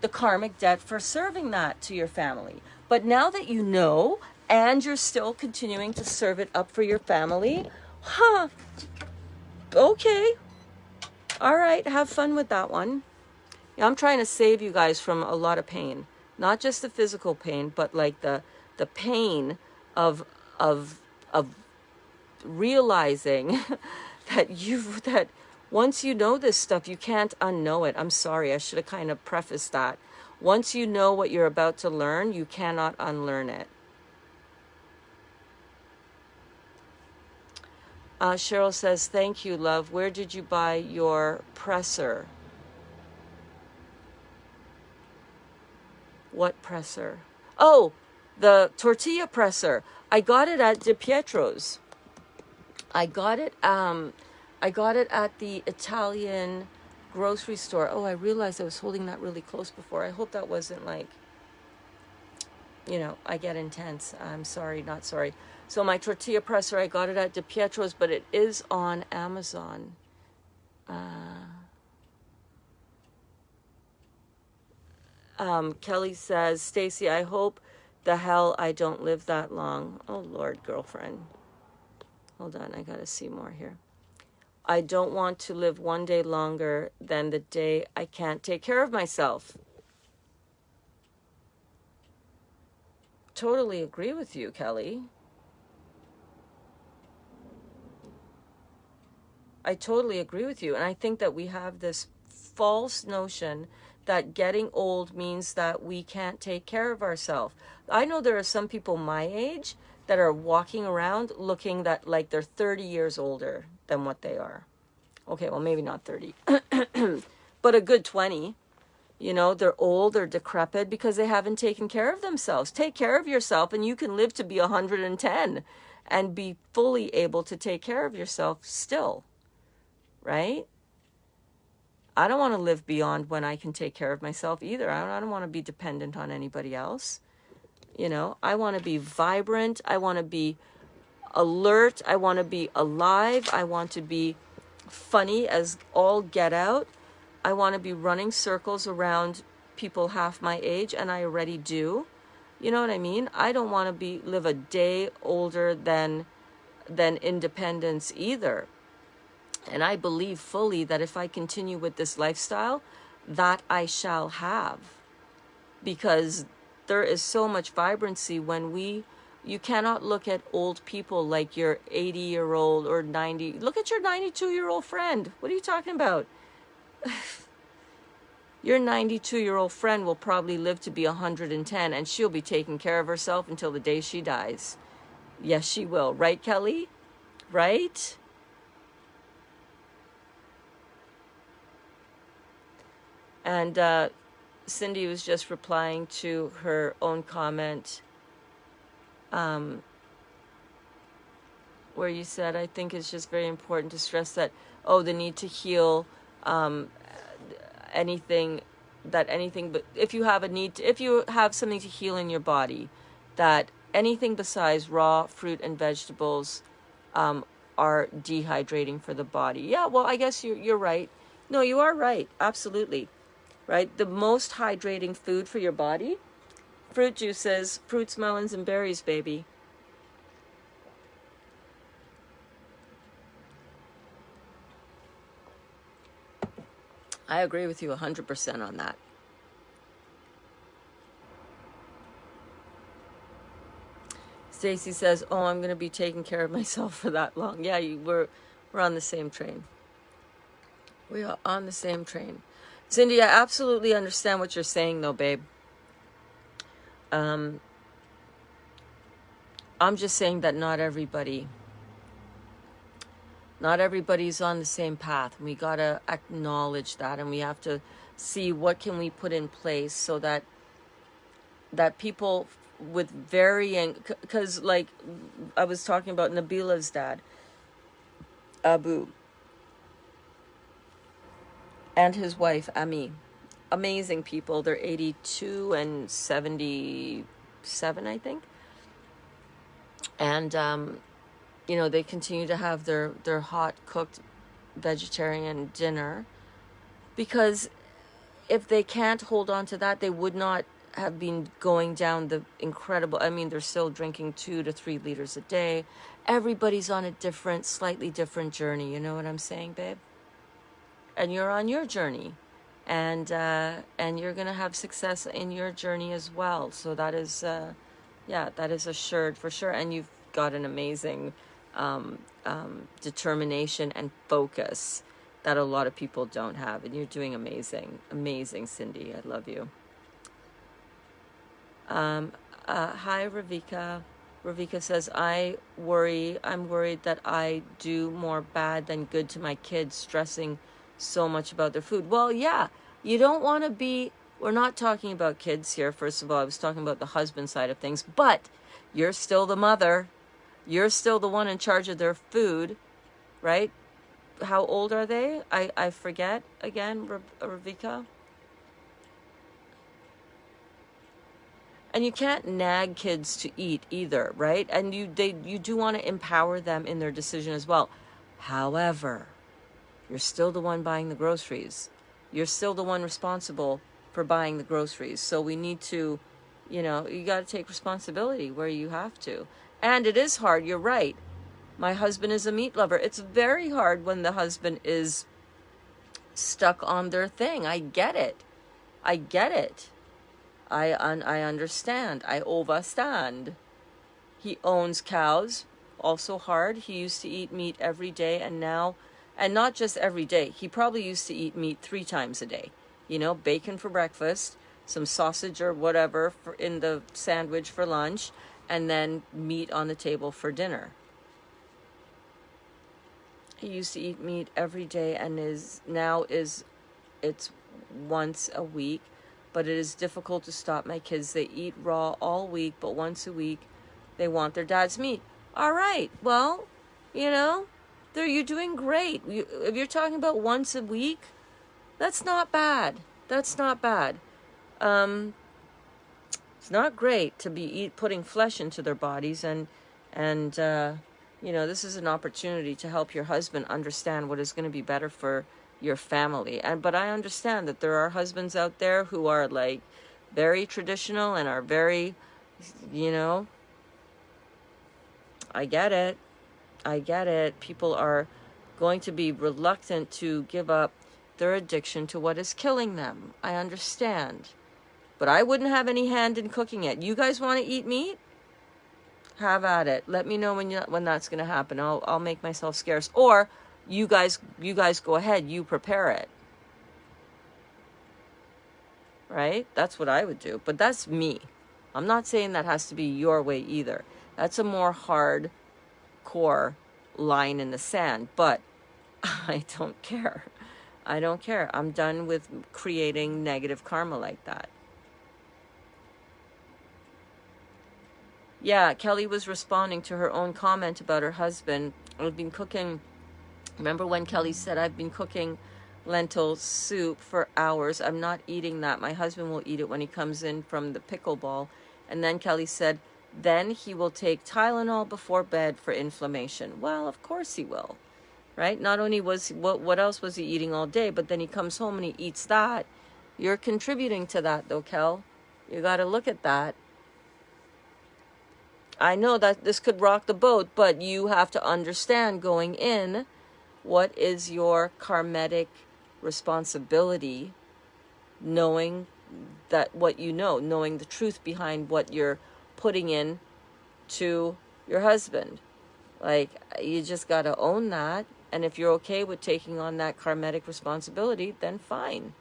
the karmic debt for serving that to your family. But now that you know, and you're still continuing to serve it up for your family, okay. All right, have fun with that one. Yeah, I'm trying to save you guys from a lot of pain. Not just the physical pain, but like the pain of realizing that once you know this stuff, you can't unknow it. I'm sorry, I should have kind of prefaced that. Once you know what you're about to learn, you cannot unlearn it. Cheryl says, thank you, love. Where did you buy your presser? What presser? Oh, the tortilla presser. I got it at DiPietro's. I got it at the Italian grocery store. Oh, I realized I was holding that really close before. I hope that wasn't like, I get intense. I'm sorry, not sorry. So my tortilla presser, I got it at DiPietro's, but it is on Amazon. Kelly says, Stacy, I hope the hell I don't live that long. Oh, Lord, girlfriend. Hold on, I gotta see more here. I don't want to live one day longer than the day I can't take care of myself. Totally agree with you, Kelly. I totally agree with you. And I think that we have this false notion that getting old means that we can't take care of ourselves. I know there are some people my age that are walking around looking that like they're 30 years older than what they are. Okay, well, maybe not 30, but a good 20. They're old, they're decrepit because they haven't taken care of themselves. Take care of yourself and you can live to be 110 and be fully able to take care of yourself still, right? I don't want to live beyond when I can take care of myself either. I don't want to be dependent on anybody else. I want to be vibrant. I want to be alert. I want to be alive. I want to be funny as all get out. I want to be running circles around people half my age, and I already do. You know what I mean? I don't want to live a day older than independence either. And I believe fully that if I continue with this lifestyle, that I shall have. Because there is so much vibrancy when you cannot look at old people like your 80-year-old or 90. Look at your 92-year-old friend. What are you talking about? Your 92-year-old friend will probably live to be 110, and she'll be taking care of herself until the day she dies. Yes, she will. Right, Kelly? Right? And Cindy was just replying to her own comment where you said, I think it's just very important to stress that, the need to heal anything, but if you have something to heal in your body, that anything besides raw fruit and vegetables are dehydrating for the body. Yeah, well, I guess you're right. No, you are right. Absolutely. Right? The most hydrating food for your body, fruit juices, fruits, melons, and berries, baby. I agree with you 100% on that. Stacy says, I'm going to be taking care of myself for that long. Yeah, we're on the same train. We are on the same train. Cindy, I absolutely understand what you're saying, though, babe. I'm just saying that not everybody's on the same path. We gotta acknowledge that, and we have to see what can we put in place so that people with varying, because like I was talking about Nabila's dad, Abu, and his wife Ami, amazing people. They're 82 and 77, I think, and you know, they continue to have their hot cooked vegetarian dinner, because if they can't hold on to that, they would not have been going down the incredible, I mean, they're still drinking 2 to 3 liters a day. Everybody's on a different, slightly different journey. You know what I'm saying, babe? And you're on your journey, and you're gonna have success in your journey as well. So that is, yeah, that is assured for sure. And you've got an amazing determination and focus that a lot of people don't have, and you're doing amazing, Cindy. I love you. Hi, Ravika. Ravika says, I'm worried that I do more bad than good to my kids, stressing so much about their food. Well, yeah, you don't want to be, we're not talking about kids here. First of all, I was talking about the husband side of things, but you're still the mother. You're still the one in charge of their food, right? How old are they? I forget again, Ravika. And you can't nag kids to eat either, right? And you do want to empower them in their decision as well. However, you're still the one buying the groceries. You're still the one responsible for buying the groceries. So we need to, you know, you got to take responsibility where you have to. And it is hard, you're right. My husband is a meat lover. It's very hard when the husband is stuck on their thing. I get it. I understand. I overstand. He owns cows. Also hard. He used to eat meat every day, and now, and not just every day, he probably used to eat meat 3 times a day. You know, bacon for breakfast, some sausage or whatever in the sandwich for lunch, and then meat on the table for dinner. He used to eat meat every day, and it's once a week. But it is difficult to stop my kids. They eat raw all week, but once a week they want their dad's meat. All right, well, you know, you're doing great. If you're talking about once a week, that's not bad. That's not bad. It's not great to be putting flesh into their bodies, and you know, this is an opportunity to help your husband understand what is going to be better for your family. But I understand that there are husbands out there who are like very traditional and are very, you know, I get it. People are going to be reluctant to give up their addiction to what is killing them. I understand. But I wouldn't have any hand in cooking it. You guys want to eat meat? Have at it. Let me know when that's going to happen. I'll make myself scarce. Or you guys go ahead. You prepare it. Right? That's what I would do. But that's me. I'm not saying that has to be your way either. That's a more hardcore line in the sand. But I don't care. I don't care. I'm done with creating negative karma like that. Yeah, Kelly was responding to her own comment about her husband. I've been cooking. Remember when Kelly said, I've been cooking lentil soup for hours. I'm not eating that. My husband will eat it when he comes in from the pickleball. And then Kelly said, then he will take Tylenol before bed for inflammation. Well, of course he will, right? Not only what else was he eating all day, but then he comes home and he eats that. You're contributing to that though, Kel. You got to look at that. I know that this could rock the boat, but you have to understand going in what is your karmic responsibility, knowing that what you know, knowing the truth behind what you're putting in to your husband. Like, you just got to own that. And if you're okay with taking on that karmic responsibility, then fine.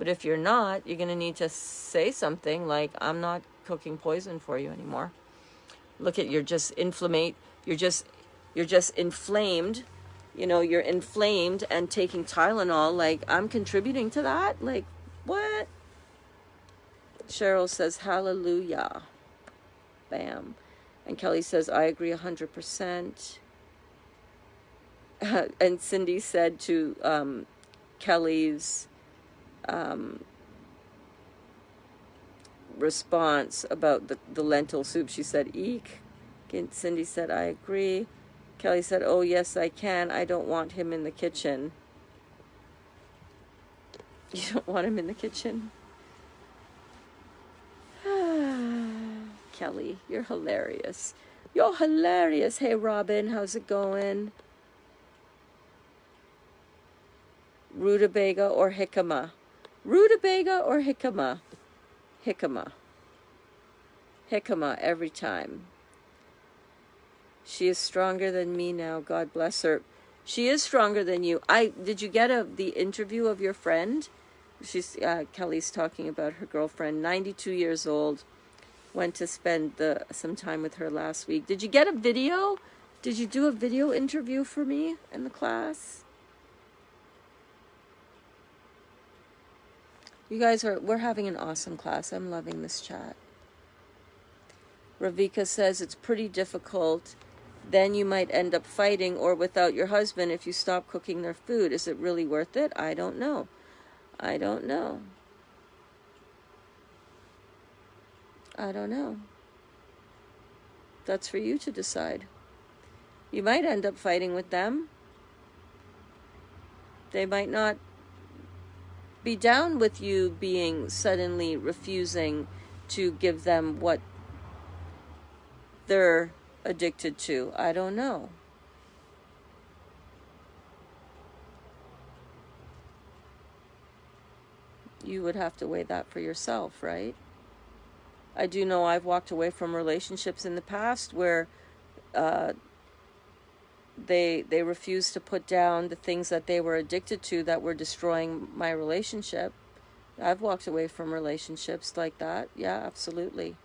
But if you're not, you're going to need to say something like, I'm not cooking poison for you anymore. Look at, you're just inflamed. You're just inflamed. You know, you're inflamed and taking Tylenol. Like, I'm contributing to that? Like, what? Cheryl says, hallelujah. Bam. And Kelly says, I agree 100%. And Cindy said to Kelly's response about the lentil soup, she said, eek. Cindy said, I agree. Kelly said, oh, yes, I can. I don't want him in the kitchen. You don't want him in the kitchen? Kelly, you're hilarious. You're hilarious. Hey, Robin, how's it going? Rutabaga or jicama? Rutabaga or jicama? Jicama. Jicama every time. She is stronger than me now. God bless her. She is stronger than you. Did you get the interview of your friend? She's Kelly's talking about her girlfriend, 92 years old. Went to spend some time with her last week. Did you get a video? Did you do a video interview for me in the class? You guys we're having an awesome class. I'm loving this chat. Ravika says it's pretty difficult. Then you might end up fighting or without your husband if you stop cooking their food. Is it really worth it? I don't know. I don't know. I don't know. That's for you to decide. You might end up fighting with them. They might not be down with you being suddenly refusing to give them what they're addicted to. I don't know. You would have to weigh that for yourself, right? I do know I've walked away from relationships in the past where they refused to put down the things that they were addicted to that were destroying my relationship. I've walked away from relationships like that. Yeah, absolutely.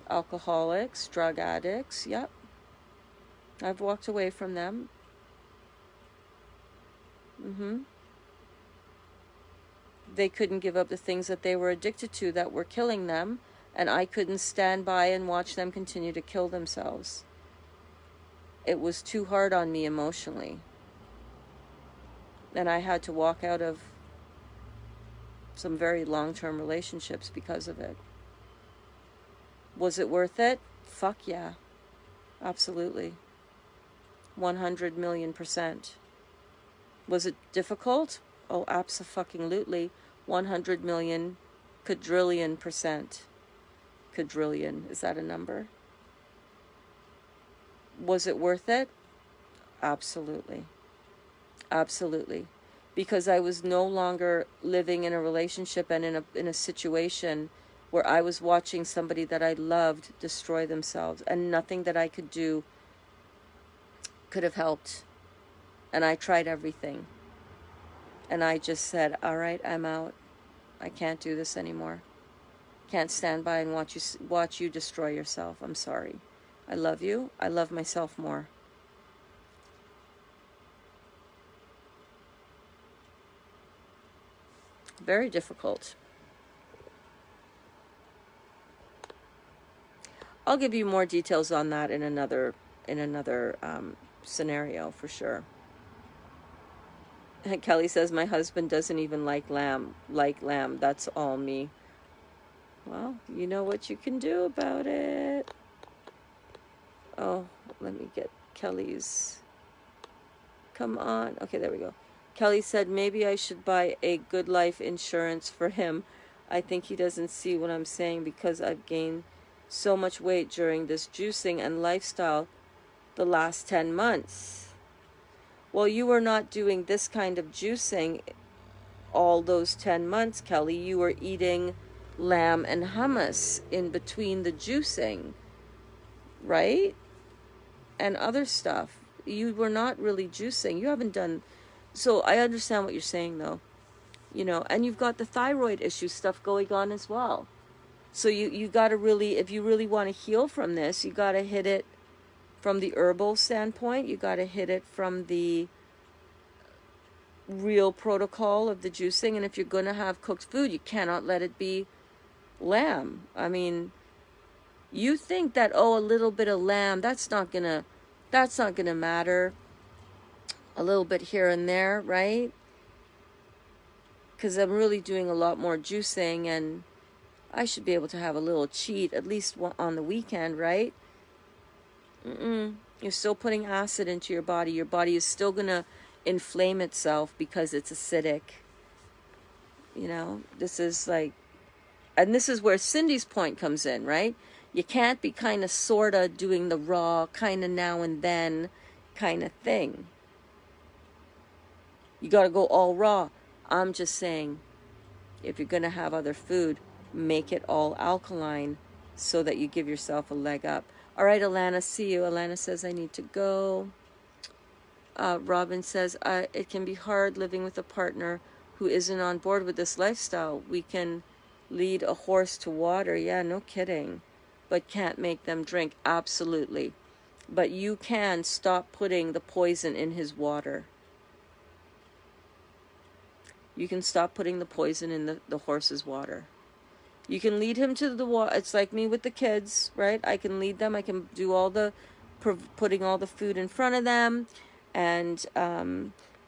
Alcoholics, drug addicts, yep. I've walked away from them. They couldn't give up the things that they were addicted to that were killing them, and I couldn't stand by and watch them continue to kill themselves. It was too hard on me emotionally. And I had to walk out of some very long-term relationships because of it. Was it worth it? Fuck yeah. Absolutely. 100 million%. Was it difficult? Oh, abso-fucking-lutely. 100 million quadrillion%. Quadrillion, is that a number? Was it worth it? Absolutely. Absolutely. Because I was no longer living in a relationship and in a situation where I was watching somebody that I loved destroy themselves, and nothing that I could do could have helped. And I tried everything. And I just said, all right, I'm out. I can't do this anymore. Can't stand by and watch you destroy yourself. I'm sorry. I love you. I love myself more. Very difficult. I'll give you more details on that in another scenario for sure. Kelly says, my husband doesn't even like lamb. That's all me. Well, you know what you can do about it. Oh, let me get Kelly's. Come on. Okay, there we go. Kelly said, maybe I should buy a good life insurance for him. I think he doesn't see what I'm saying because I've gained so much weight during this juicing and lifestyle the last 10 months. Well, you were not doing this kind of juicing all those 10 months, Kelly. You were eating lamb and hummus in between the juicing, right? And other stuff. You were not really juicing. You haven't done so I understand what you're saying, though. You know, and you've got the thyroid issue stuff going on as well. So you got to really, if you really want to heal from this, you got to hit it from the herbal standpoint. You got to hit it from the real protocol of the juicing. And if you're going to have cooked food, you cannot let it be lamb. I mean, you think that, oh, a little bit of lamb, that's not gonna matter. A little bit here and there, right? Because I'm really doing a lot more juicing, and I should be able to have a little cheat, at least on the weekend, right? You're still putting acid into your body. Your body is still gonna inflame itself because it's acidic. You know, this is like, and this is where Cindy's point comes in, right? You can't be kind of sort of doing the raw, kind of now and then kind of thing. You got to go all raw. I'm just saying, if you're going to have other food, make it all alkaline so that you give yourself a leg up. All right, Alana, see you. Alana says, I need to go. Robin says, it can be hard living with a partner who isn't on board with this lifestyle. We can lead a horse to water. Yeah, no kidding. But can't make them drink. Absolutely. But you can stop putting the poison in his water. You can stop putting the poison in the horse's water. You can lead him to the water. It's like me with the kids, right? I can lead them. I can do all the putting all the food in front of them, and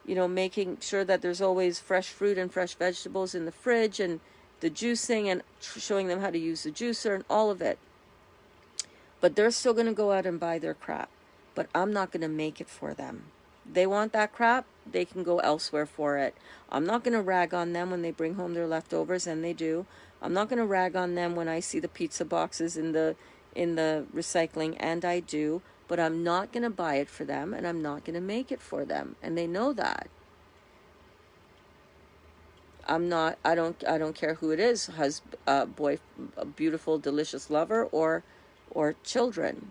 you know, making sure that there's always fresh fruit and fresh vegetables in the fridge, and the juicing, and showing them how to use the juicer and all of it. But they're still going to go out and buy their crap. But I'm not going to make it for them. They want that crap, they can go elsewhere for it. I'm not going to rag on them when they bring home their leftovers, and they do. I'm not going to rag on them when I see the pizza boxes in the recycling, and I do. But I'm not going to buy it for them, and I'm not going to make it for them. And they know that. I don't care who it is, boy, a beautiful, delicious lover, or children.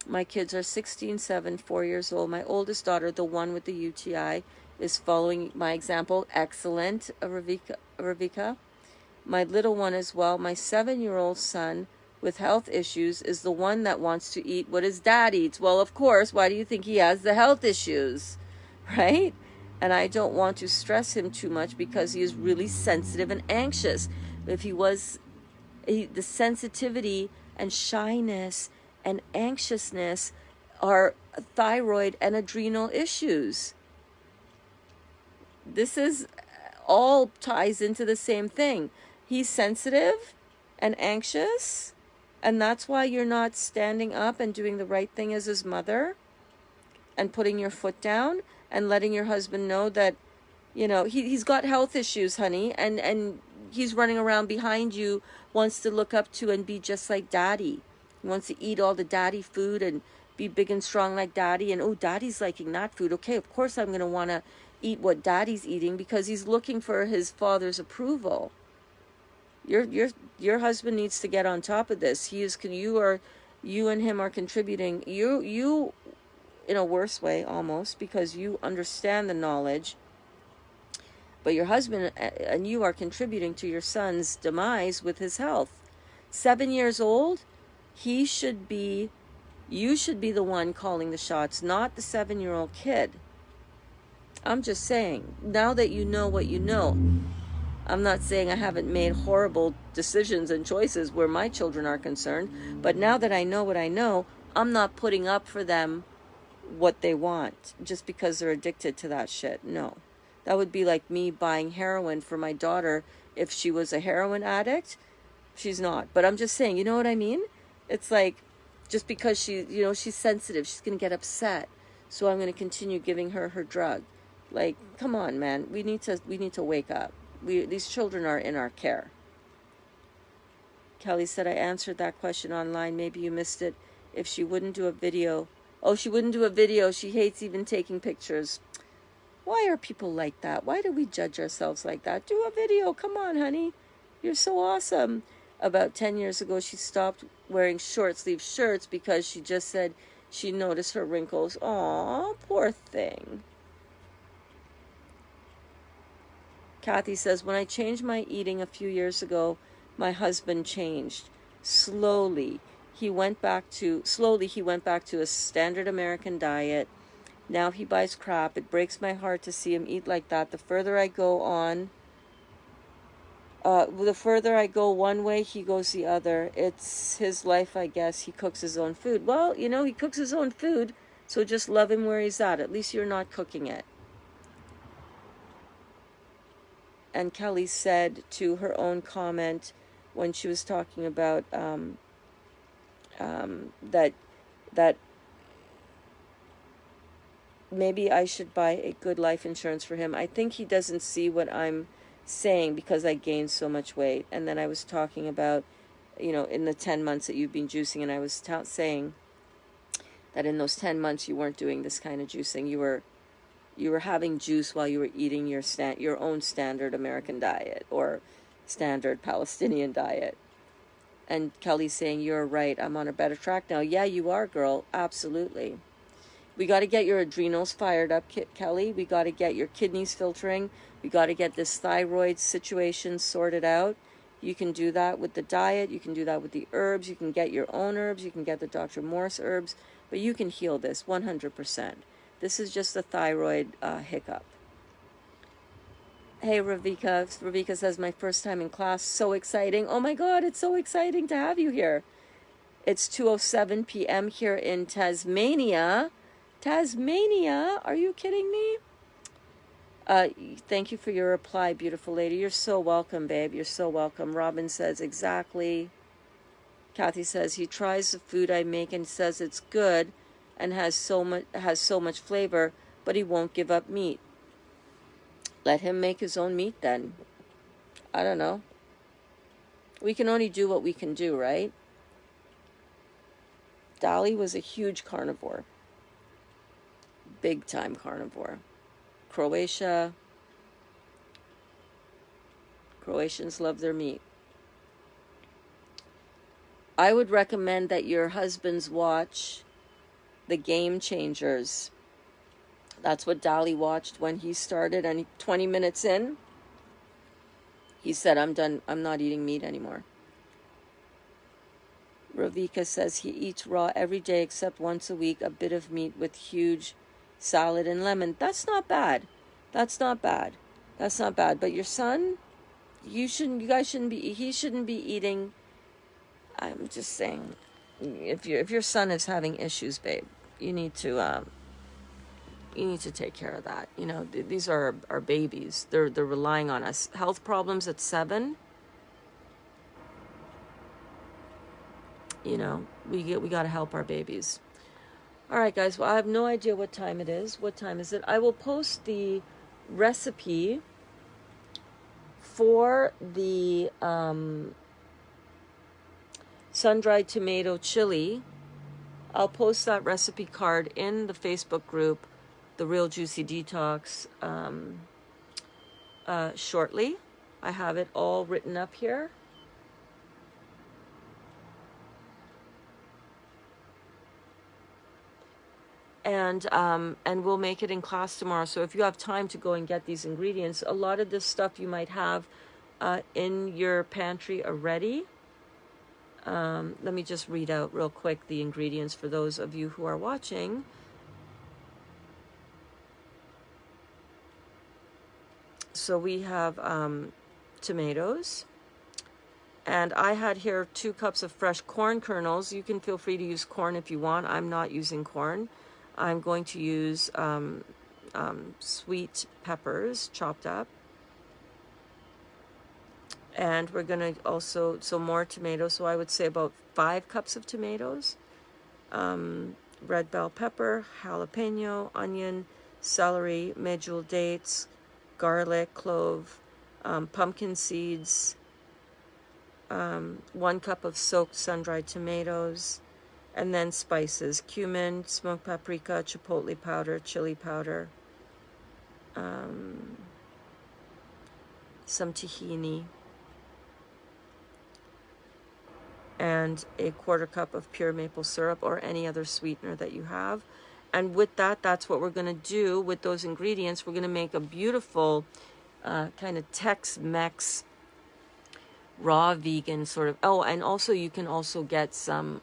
My kids are 16, 7, 4 years old. My oldest daughter, the one with the UTI, is following my example. Excellent, Ravika. My little one as well, my 7-year-old son with health issues, is the one that wants to eat what his dad eats. Well, of course, why do you think he has the health issues, right? And I don't want to stress him too much because he is really sensitive and anxious. If he was, the sensitivity and shyness and anxiousness are thyroid and adrenal issues. This is all ties into the same thing. He's sensitive and anxious, and that's why you're not standing up and doing the right thing as his mother and putting your foot down and letting your husband know that, you know, he's got health issues, honey, and he's running around behind you, wants to look up to and be just like daddy. He wants to eat all the daddy food and be big and strong like daddy, and oh, daddy's liking that food. Okay, of course I'm going to want to eat what daddy's eating, because he's looking for his father's approval. Your husband needs to get on top of this. You and him are contributing. You in a worse way almost, because you understand the knowledge, but your husband and you are contributing to your son's demise with his health. 7 years old, you should be the one calling the shots, not the 7-year-old kid. I'm just saying, now that you know what you know, I'm not saying I haven't made horrible decisions and choices where my children are concerned, but now that I know what I know, I'm not putting up for them what they want just because they're addicted to that shit. No. That would be like me buying heroin for my daughter if she was a heroin addict. She's not. But I'm just saying, you know what I mean? It's like, just because she's sensitive, she's going to get upset. So I'm going to continue giving her drug. Like, come on, man. We need to wake up. These children are in our care. Kelly said, I answered that question online. Maybe you missed it. If she wouldn't do a video. Oh, she wouldn't do a video. She hates even taking pictures. Why are people like that? Why do we judge ourselves like that? Do a video. Come on, honey. You're so awesome. About 10 years ago, she stopped wearing short-sleeve shirts because she just said she noticed her wrinkles. Aw, poor thing. Kathy says, when I changed my eating a few years ago, my husband changed. Slowly, he went back to a standard American diet. Now he buys crap. It breaks my heart to see him eat like that. The further I go one way, he goes the other. It's his life, I guess. He cooks his own food. Well, you know, he cooks his own food, so just love him where he's at. At least you're not cooking it. And Kelly said to her own comment when she was talking about that maybe I should buy a good life insurance for him. I think he doesn't see what I'm saying because I gained so much weight. And then I was talking about, you know, in the 10 months that you've been juicing, and I was saying that in those 10 months you weren't doing this kind of juicing. You were having juice while you were eating your own standard American diet or standard Palestinian diet. And Kelly's saying, you're right, I'm on a better track now. Yeah, you are, girl. Absolutely. We got to get your adrenals fired up, Kelly. We got to get your kidneys filtering. We got to get this thyroid situation sorted out. You can do that with the diet. You can do that with the herbs. You can get your own herbs. You can get the Dr. Morse herbs. But you can heal this 100%. This is just a thyroid hiccup. Hey, Ravika. Ravika says, my first time in class. So exciting. Oh, my God. It's so exciting to have you here. It's 2:07 p.m. here in Tasmania. Tasmania? Are you kidding me? Thank you for your reply, beautiful lady. You're so welcome, babe. You're so welcome. Robin says, exactly. Kathy says, he tries the food I make and says it's good and has so much flavor, but he won't give up meat. Let him make his own meat then. I don't know. We can only do what we can do, right? Dali was a huge carnivore. Big time carnivore. Croatians love their meat. I would recommend that your husbands watch The Game Changers. That's what Dali watched when he started, and 20 minutes in, he said, I'm done. I'm not eating meat anymore. Ravika says he eats raw every day except once a week, a bit of meat with huge salad and lemon. That's not bad. That's not bad. That's not bad. But your son, he shouldn't be eating. I'm just saying, if your son is having issues, babe, you need to take care of that. You know, these are our babies. They're relying on us. Health problems at 7. You know, we got to help our babies. All right, guys. Well, I have no idea what time it is. What time is it? I will post the recipe for the sun-dried tomato chili. I'll post that recipe card in the Facebook group, The Real Juicy Detox, shortly. I have it all written up here. And we'll make it in class tomorrow. So if you have time to go and get these ingredients, a lot of this stuff you might have in your pantry already. Let me just read out real quick the ingredients for those of you who are watching. So we have tomatoes. And I had here 2 cups of fresh corn kernels. You can feel free to use corn if you want. I'm not using corn. I'm going to use sweet peppers chopped up. And we're going to also, so more tomatoes. So I would say about 5 cups of tomatoes. Red bell pepper, jalapeno, onion, celery, medjool dates, garlic, clove, pumpkin seeds, 1 cup of soaked sun-dried tomatoes, and then spices, cumin, smoked paprika, chipotle powder, chili powder, some tahini, and a 1/4 cup of pure maple syrup or any other sweetener that you have. And with that, that's what we're going to do with those ingredients. We're going to make a beautiful kind of Tex-Mex raw vegan sort of. Oh, and also you can also get some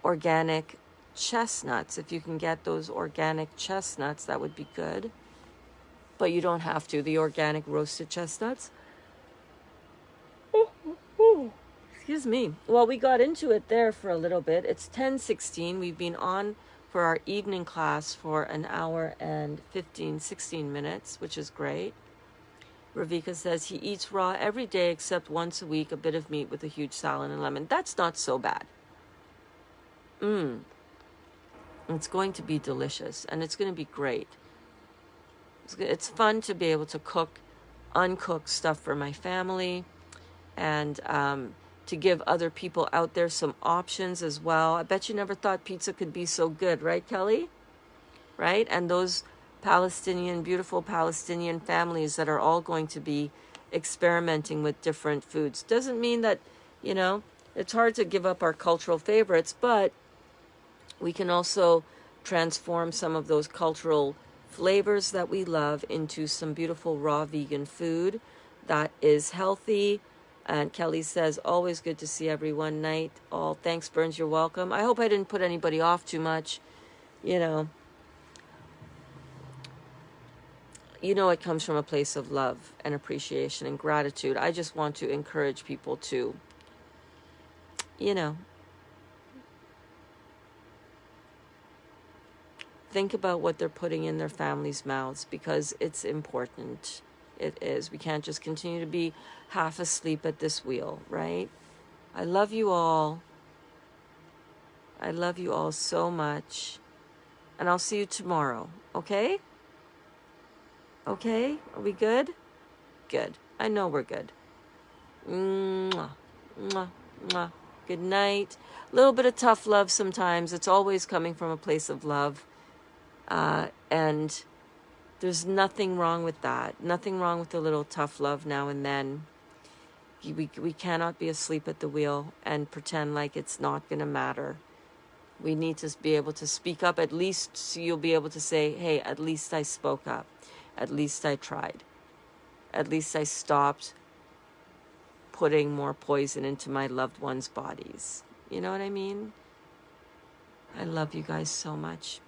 organic chestnuts. If you can get those organic chestnuts, that would be good. But you don't have to. The organic roasted chestnuts. Excuse me. Well, we got into it there for a little bit. It's 10:16. We've been on for our evening class for an hour and 16 minutes, which is great. Ravika says he eats raw every day except once a week, a bit of meat with a huge salad and lemon. That's not so bad. It's going to be delicious, and it's going to be great. It's fun to be able to cook uncooked stuff for my family, and to give other people out there some options as well. I bet you never thought pizza could be so good, right, Kelly? Right? And those beautiful Palestinian families that are all going to be experimenting with different foods. Doesn't mean that, it's hard to give up our cultural favorites, but we can also transform some of those cultural flavors that we love into some beautiful raw vegan food that is healthy. And Kelly says, always good to see everyone. Night all. Thanks, Burns. You're welcome. I hope I didn't put anybody off too much. It comes from a place of love and appreciation and gratitude. I just want to encourage people to, think about what they're putting in their families' mouths, because it's important. It is. We can't just continue to be half asleep at this wheel, right? I love you all. I love you all so much. And I'll see you tomorrow, okay? Okay? Are we good? Good. I know we're good. Mwah. Mwah. Mwah. Good night. A little bit of tough love sometimes. It's always coming from a place of love. And there's nothing wrong with that. Nothing wrong with a little tough love now and then. We cannot be asleep at the wheel and pretend like it's not going to matter. We need to be able to speak up. At least so you'll be able to say, hey, at least I spoke up. At least I tried. At least I stopped putting more poison into my loved ones' bodies. You know what I mean? I love you guys so much.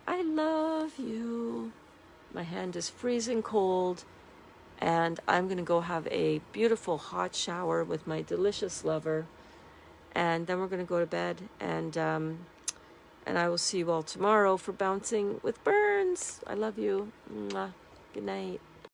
I love you. My hand is freezing cold, and I'm going to go have a beautiful hot shower with my delicious lover, and then we're going to go to bed, and I will see you all tomorrow for Bouncing with Burns. I love you. Mwah. Good night.